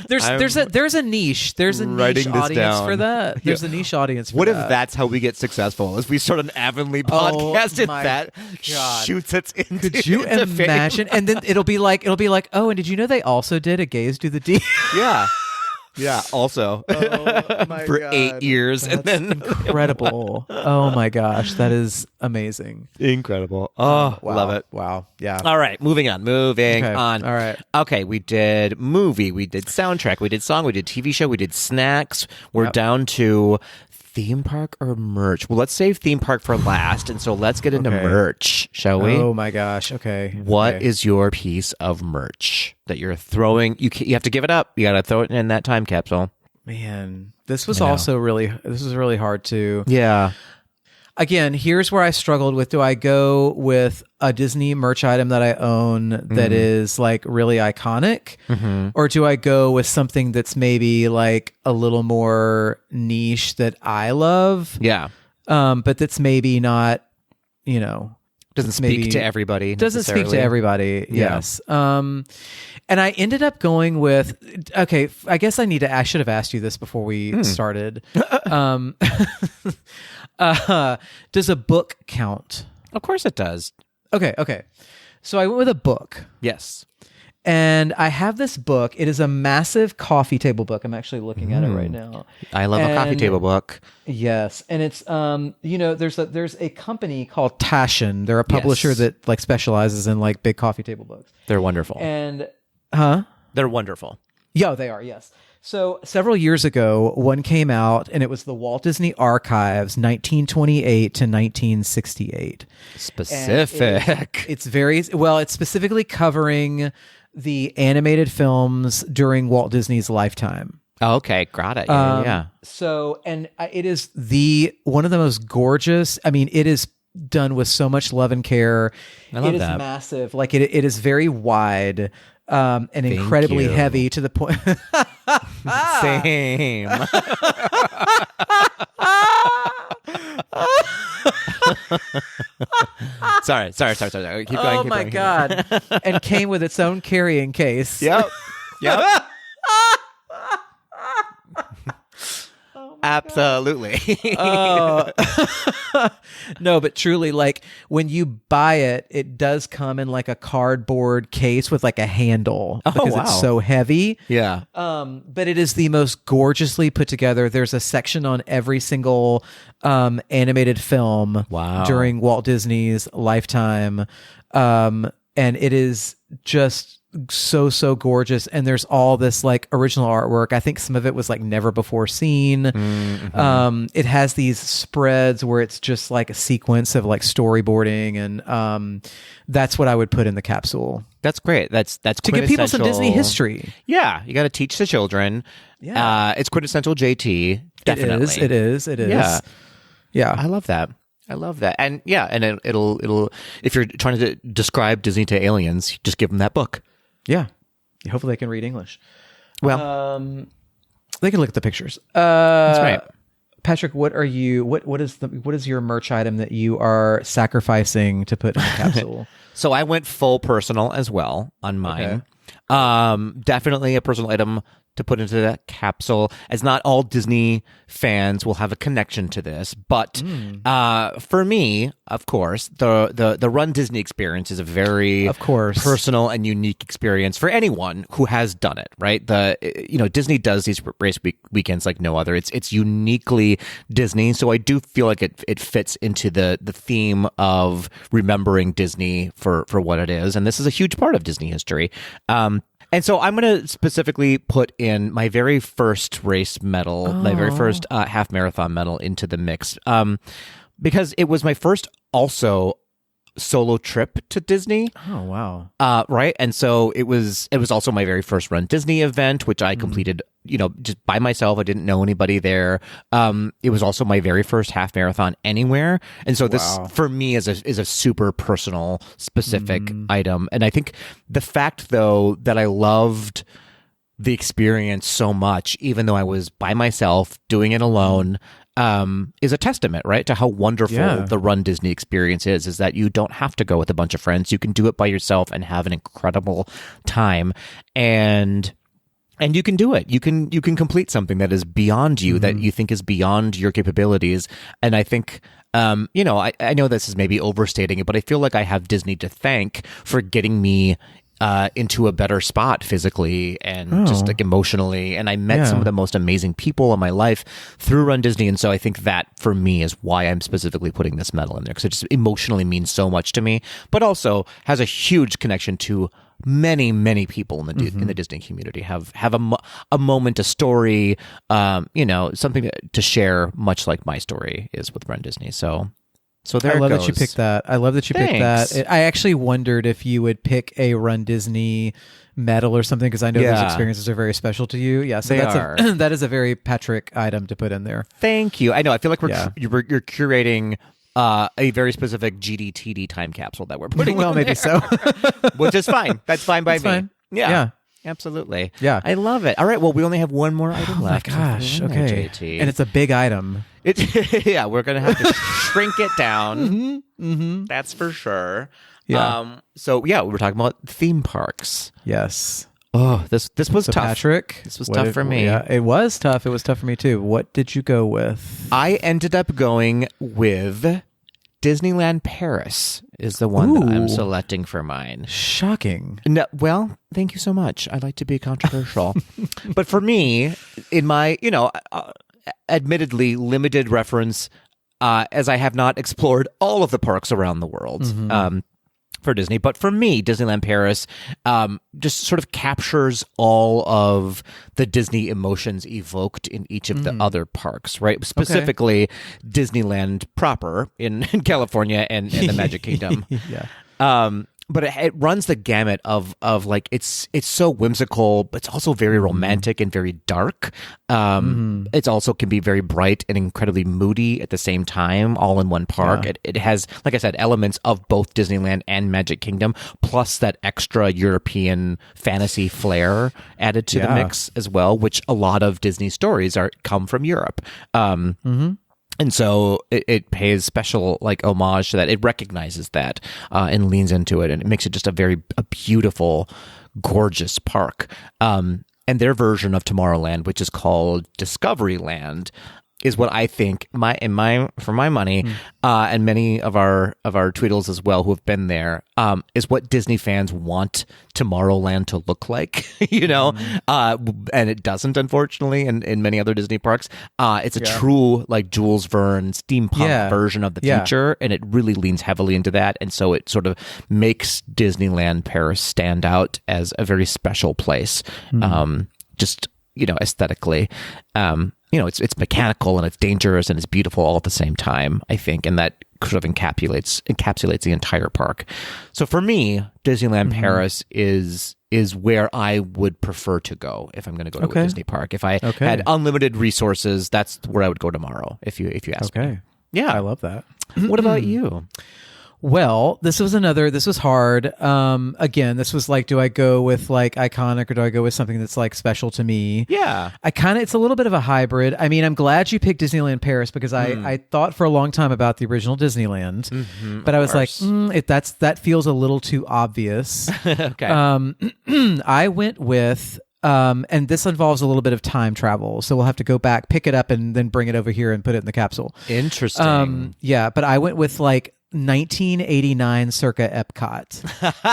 There's a niche. There's a niche audience for that. There's a niche audience for what that. if that's how we get successful? Is we start an Avonlea podcast and that shoots us into. Could you imagine? And then it'll be like, oh, and did you know they also did A Gaze Do the Deed? Yeah. Yeah, also for 8 years. That's and then incredible. Oh my gosh, that is amazing. Incredible. Oh, wow. Love it. Wow. Yeah. All right, moving on. All right. Okay, we did movie, we did soundtrack, we did song, we did TV show, we did snacks. We're down to theme park or merch. Well, let's save theme park for last, and so let's get into merch, shall we? Oh my gosh. Okay. What is your piece of merch that you're throwing? You have to give it up. You got to throw it in that time capsule. Man, this was really hard to. Yeah. Again, here's where I struggled with, do I go with a Disney merch item that I own that is like really iconic? Or do I go with something that's maybe like a little more niche that I love? Yeah. But that's maybe not, doesn't speak to everybody. Doesn't speak to everybody. Yes. And I ended up going with, okay, I guess I should have asked you this before we started. Does a book count? Of course it does. Okay. So I went with a book. Yes. And I have this book. It is a massive coffee table book. I'm actually looking at it right now. I love a coffee table book. Yes. And it's there's a company called Taschen. They're a publisher that like specializes in like big coffee table books. They're wonderful. And they're wonderful. Yeah, they are, yes. So several years ago, one came out, and it was the Walt Disney Archives, 1928 to 1968. Specific. It's specifically covering the animated films during Walt Disney's lifetime. Oh, okay, got it. Yeah. So, and it is one of the most gorgeous. I mean, it is done with so much love and care. I love it that. Is massive. Like it is very wide. And incredibly heavy to the point. Same. Sorry. Keep going. Oh my God. And came with its own carrying case. Yep. Absolutely. No, but truly, like when you buy it, it does come in like a cardboard case with like a handle because it's so heavy. Yeah. But it is the most gorgeously put together. There's a section on every single animated film during Walt Disney's lifetime. And it is just so gorgeous, and there's all this like original artwork. I think some of it was like never before seen. It has these spreads where it's just like a sequence of like storyboarding, and that's what I would put in the capsule. That's great. That's to give people some Disney history. Yeah, you got to teach the children. Yeah, it's quintessential JT. Definitely, it is. Yeah. I love that. And it'll if you're trying to describe Disney to aliens, just give them that book. Yeah. Hopefully they can read English. Well, they can look at the pictures. That's right. Patrick, what is your merch item that you are sacrificing to put in the capsule? So I went full personal as well on mine. Definitely a personal item to put into the capsule, as not all Disney fans will have a connection to this. But for me, of course, the Run Disney experience is a very personal and unique experience for anyone who has done it, right? Disney does these race weekends like no other. It's uniquely Disney. So I do feel like it fits into the theme of remembering Disney for what it is. And this is a huge part of Disney history. And so I'm going to specifically put in my very first race medal, my very first half marathon medal into the mix, because it was my first also solo trip to Disney. Oh, wow. Right. And so it was also my very first Run Disney event, which I completed, just by myself. I didn't know anybody there. It was also my very first half marathon anywhere. And so this for me is a super personal, specific item. And I think the fact though that I loved the experience so much, even though I was by myself doing it alone, is a testament, right, to how wonderful the Run Disney experience is that you don't have to go with a bunch of friends. You can do it by yourself and have an incredible time. And you can do it. You can complete something that is beyond you, that you think is beyond your capabilities. And I think, I know this is maybe overstating it, but I feel like I have Disney to thank for getting me into a better spot physically and just like emotionally. And I met some of the most amazing people in my life through Run Disney. And so I think that for me is why I'm specifically putting this medal in there, because it just emotionally means so much to me, but also has a huge connection to many, many people in the Disney community have a moment, a story, something to share, much like my story is with Run Disney. So there I love it goes. that you picked that. I love that you picked that. I actually wondered if you would pick a Run Disney medal or something, because I know those experiences are very special to you. Yeah, so that is a very Patrick item to put in there. Thank you. I know. I feel like you're curating a very specific GDTD time capsule that we're putting. Well, maybe so, which is fine. That's fine by me. Fine. Yeah. Absolutely. Yeah. I love it. All right. Well, we only have one more item left. Oh my gosh. Okay. JT. And it's a big item. We're going to have to shrink it down. That's for sure. Yeah. We were talking about theme parks. Yes. Oh, this was tough. Patrick, this was tough for me. Yeah, it was tough. It was tough for me too. What did you go with? I ended up going with Disneyland Paris is the one that I'm selecting for mine. Shocking. No, well, thank you so much. I like to be controversial. But for me, in my, admittedly limited reference, as I have not explored all of the parks around the world, for Disney. But for me, Disneyland Paris just sort of captures all of the Disney emotions evoked in each of the other parks, right? Specifically, Disneyland proper in California and the Magic Kingdom. But it runs the gamut of like it's so whimsical, but it's also very romantic and very dark. It's also can be very bright and incredibly moody at the same time, all in one park. It has, like I said, elements of both Disneyland and Magic Kingdom, plus that extra European fantasy flair added to the mix as well, which a lot of Disney stories come from Europe. And so it pays special homage to that. It recognizes that and leans into it, and it makes it just a beautiful, gorgeous park. And their version of Tomorrowland, which is called Discoveryland, is what I think for my money, and many of our Tweedles as well who have been there, is what Disney fans want Tomorrowland to look like, and it doesn't, unfortunately, in many other Disney parks. It's a true Jules Verne steampunk version of the future, and it really leans heavily into that, and so it sort of makes Disneyland Paris stand out as a very special place, just aesthetically. It's mechanical and it's dangerous and it's beautiful all at the same time, I think, and that sort of encapsulates the entire park. So for me, Disneyland Paris is where I would prefer to go if I'm going to go to a Disney park. If I had unlimited resources, that's where I would go tomorrow. If you ask me. Yeah, I love that. What about you? Well, this was hard. Again, this was like, do I go with like iconic or do I go with something that's like special to me? Yeah. It's a little bit of a hybrid. I mean, I'm glad you picked Disneyland Paris because I thought for a long time about the original Disneyland, but I was like, that feels a little too obvious. Okay. I went with, and this involves a little bit of time travel. So we'll have to go back, pick it up and then bring it over here and put it in the capsule. Interesting. Yeah. But I went with like 1989 circa Epcot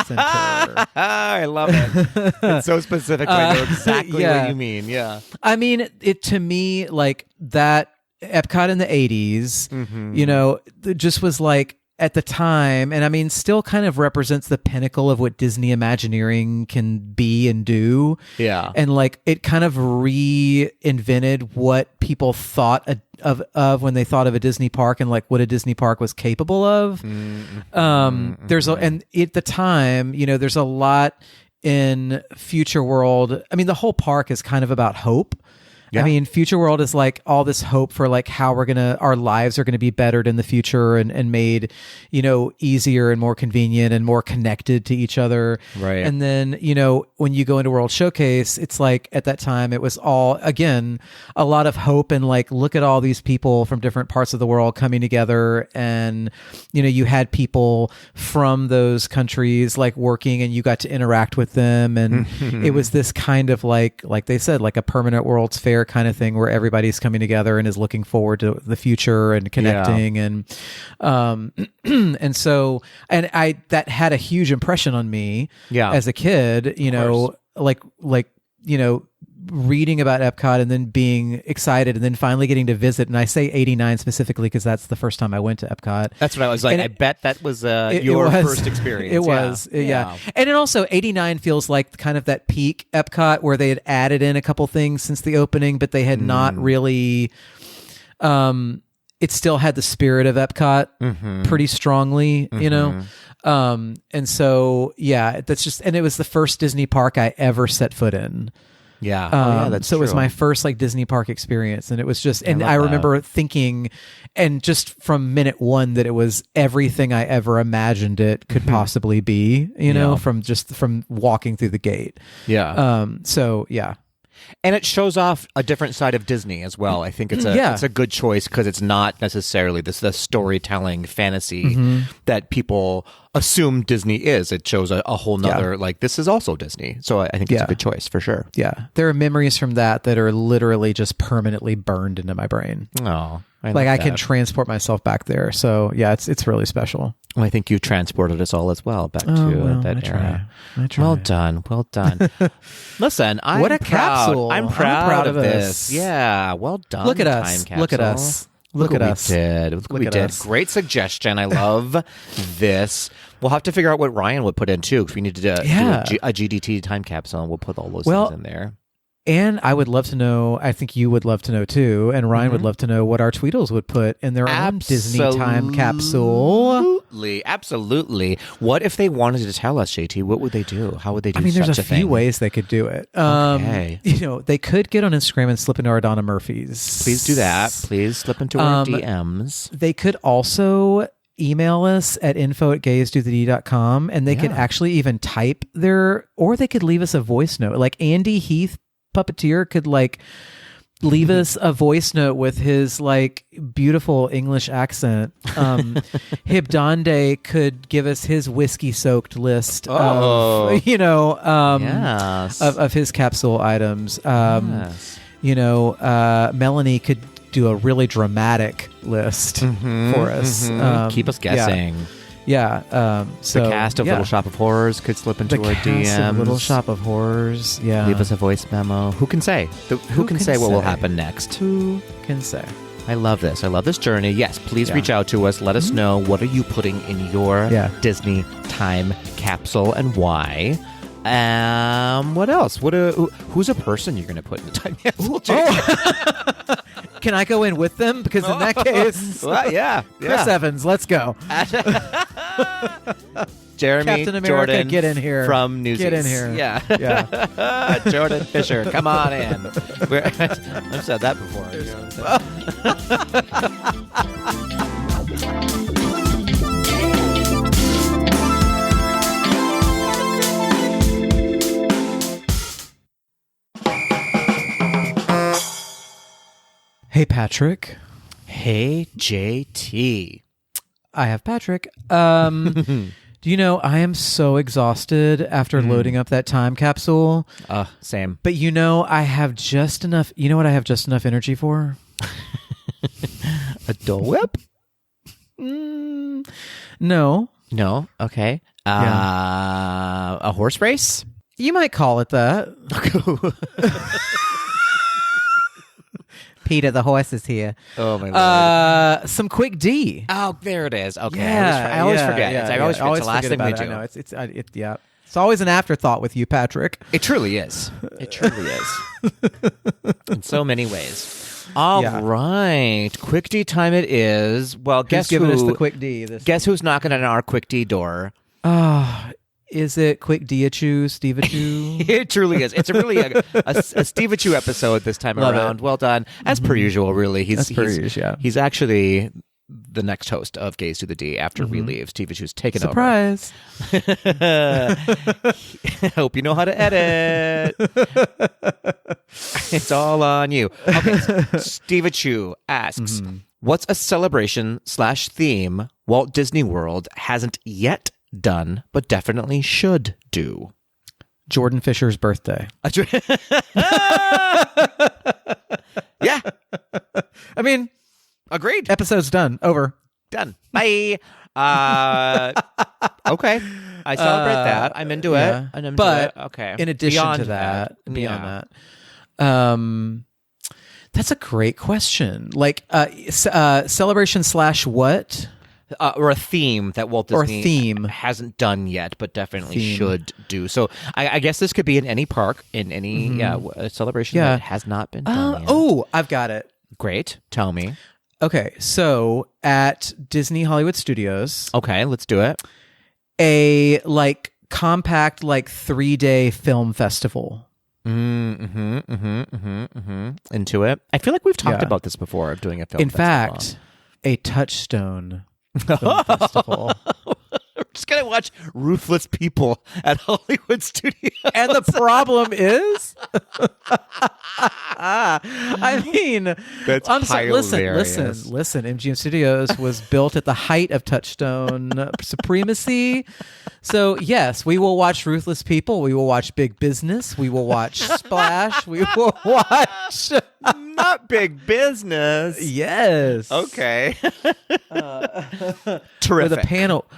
Center. I love it. It's so specific. I know exactly what you mean. Yeah. I mean, it to me, like that Epcot in the 80s, you know, it just was like at the time, and I mean, still kind of represents the pinnacle of what Disney Imagineering can be and do. Yeah. And like it kind of reinvented what people thought of when they thought of a Disney park and like what a Disney park was capable of. There's and at the time, you know, there's a lot in Future World. I mean, the whole park is kind of about hope. Yeah. I mean, Future World is like all this hope for like how our lives are going to be bettered in the future and made, you know, easier and more convenient and more connected to each other. Right. And then, you know, when you go into World Showcase, it's like at that time, it was all, again, a lot of hope and like, look at all these people from different parts of the world coming together. And, you know, you had people from those countries like working and you got to interact with them. And it was this kind of like they said, like a permanent World's Fair kind of thing where everybody's coming together and is looking forward to the future and connecting. And so that had a huge impression on me as a kid, you know, like, you know, reading about Epcot and then being excited and then finally getting to visit. And I say 89 specifically because that's the first time I went to Epcot. That's what I was like. I bet that was your first experience. It was. Yeah. And then also 89 feels like kind of that peak Epcot where they had added in a couple things since the opening, but they had not really, it still had the spirit of Epcot pretty strongly, you know? And so, yeah, that's just, and it was the first Disney park I ever set foot in. Yeah. That's so true. it was my first like Disney park experience. And it was just, and I remember thinking, and just from minute one that it was everything I ever imagined it could possibly be, you know, from walking through the gate. Yeah. So yeah. And it shows off a different side of Disney as well. I think it's a good choice because it's not necessarily the storytelling fantasy that people assume Disney is. It shows a whole nother, like, this is also Disney. So I think it's a good choice for sure. Yeah. There are memories from that are literally just permanently burned into my brain. Oh, I can transport myself back there. So yeah, it's really special. Well, I think you transported us all as well back to that era. I try. Well done. Listen, what a capsule! I'm proud of this. Yeah, well done. Look at us. Time capsule. Look at us. Look at us. Look what we did. Great suggestion. I love this. We'll have to figure out what Ryan would put in too, because we need to do a GDTD time capsule, and we'll put all those things in there. And I would love to know, I think you would love to know too, and Ryan would love to know what our Tweedles would put in their own Disney Time Capsule. Absolutely. What if they wanted to tell us, JT? What would they do? How would they do such a thing? There's a few ways they could do it. Okay. You know, they could get on Instagram and slip into our Donna Murphys. Please do that. Please slip into our DMs. They could also email us at info@gaysdothed.com, and they could actually even type or they could leave us a voice note. Like Andy Heath, Puppeteer, could like leave us a voice note with his like beautiful English accent. Hibdande could give us his whiskey soaked list of, you know, of his capsule items. You know, Melanie could do a really dramatic list for us. Keep us guessing. So the cast of Little Shop of Horrors could slip into our DMs. Little Shop of Horrors, leave us a voice memo. Who can say? Who can say what will happen next? Who can say? I love this. I love this journey. Yes, please reach out to us. Let us know, what are you putting in your Disney Time Capsule and why? What else? Who's a person you're going to put in the time capsule? Can I go in with them? Because in that case, Chris Evans, let's go. Jeremy, Captain America, Jordan, get in here from Newsies. Get in here. Yeah. Jordan Fisher, come on in. I've said that before. You know what I'm saying? Hey, Patrick. Hey, JT. I have Patrick. Do you know, I am so exhausted after loading up that time capsule. Same. But I have just enough. You know what I have just enough energy for? A Dole Whip? No. No? Okay. A horse race? You might call it that. Peter, the horse is here. Oh, my Lord. Some quick D. Oh, there it is. Okay. Yeah, I always forget. Yeah, I always forget. It's the last thing we do. I know. It's always an afterthought with you, Patrick. It truly is. It truly is. In so many ways. All right. Quick D time it is. Well, guess giving us the quick D? Guess who's knocking on our quick D door? Is it Quick Diachu, Steveachu? It truly is. It's really a Steveachu episode this time around. Well done. As per usual, really. He's actually the next host of Gaze to the D after we leave. Steveachu's taken Surprise. over. Hope you know how to edit. It's all on you. Okay. Steveachu asks, what's a celebration/theme Walt Disney World hasn't yet done, but definitely should do? Jordan Fisher's birthday. Yeah. I mean, agreed. Episode's done. Over. Done. Bye. Okay. I celebrate that. I'm into it. But okay. In addition to that, beyond that, that's a great question. Like celebration / what? Or a theme that Walt Disney hasn't done yet, but definitely should do. So I guess this could be in any park, in any celebration that has not been done yet. Oh, I've got it. Great. Tell me. Okay, so at Disney Hollywood Studios. Okay, let's do it. A compact 3-day film festival. Into it. I feel like we've talked about this before, of doing a film festival. In fact, a Touchstone film festival. We're just going to watch ruthless people at Hollywood Studios. And the problem is, I mean, that's hilarious. Listen. MGM Studios was built at the height of Touchstone supremacy. So yes, we will watch ruthless people. We will watch Big Business. We will watch Splash. We will watch not Big Business. Yes. Okay. Terrific.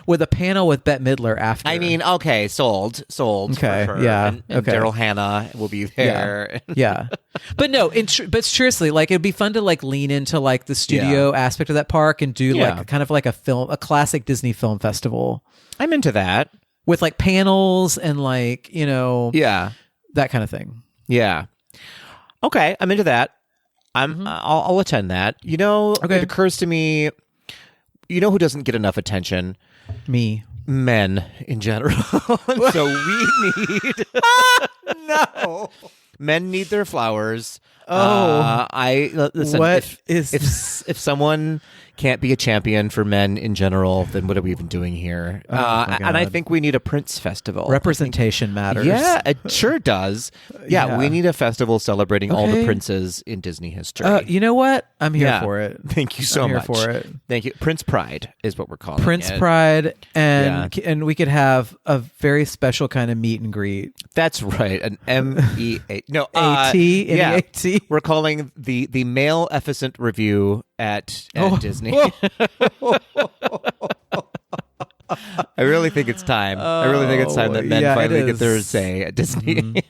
With a panel with Bette Midler after. I mean, okay, sold. Okay, for her. yeah. And Daryl Hannah will be there. Yeah. But no, but seriously, it'd be fun to lean into the studio aspect of that park and do kind of a classic Disney film festival. I'm into that. With panels and that kind of thing. Yeah. Okay, I'm into that. I'll attend that. It occurs to me, who doesn't get enough attention? Me. Men in general. So we need no. Men need their flowers. Oh, listen. If someone can't be a champion for men in general, then what are we even doing here? And I think we need a Prince festival. Representation matters. Yeah, it sure does. Yeah, we need a festival celebrating all the princes in Disney history. You know what? I'm here for it. Thank you so much. I'm here for it. Thank you. Prince Pride is what we're calling Prince Pride, and we could have a very special kind of meet and greet. That's right. An MEA. No, A-T, A-T. We're calling the male efficient review at Disney. I really think it's time. That men finally get their say at Disney.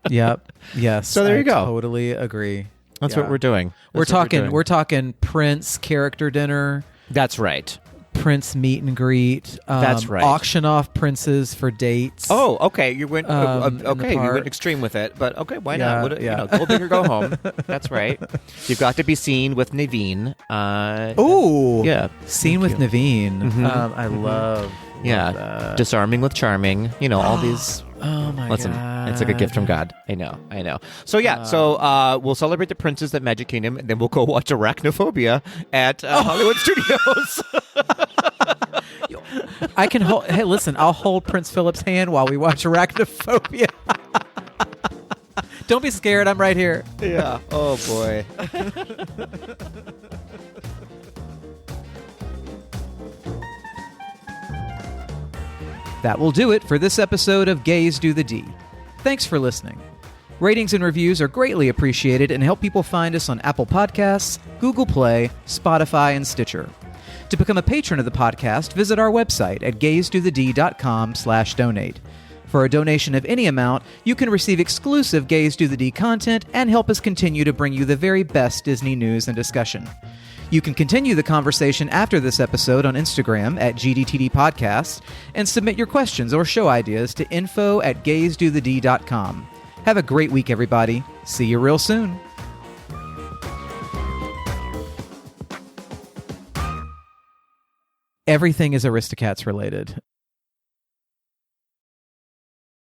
Yep. Yes. So there you go. Totally agree. That's what we're doing. We're talking Prince character dinner. That's right. Prince meet and greet. That's right. Auction off princes for dates. Oh, okay. You went you went extreme with it, but okay, why not? Go big or go home. That's right. You've got to be seen with Naveen. Seen with Naveen. I love that. Disarming with charming. All these. Oh my God. It's like a gift from God. I know. So we'll celebrate the princes at Magic Kingdom, and then we'll go watch Arachnophobia at Hollywood Studios. I can hold. Hey, listen, I'll hold Prince Philip's hand while we watch Arachnophobia. Don't be scared. I'm right here. Yeah. Oh, boy. That will do it for this episode of Gays Do the D. Thanks for listening. Ratings and reviews are greatly appreciated and help people find us on Apple Podcasts, Google Play, Spotify, and Stitcher. To become a patron of the podcast, visit our website at gaysdothed.com/donate. For a donation of any amount, you can receive exclusive Gays Do the D content and help us continue to bring you the very best Disney news and discussion. You can continue the conversation after this episode on Instagram at GDTD Podcast and submit your questions or show ideas to info@gaysdothed.com. Have a great week, everybody. See you real soon. Everything is Aristocats related.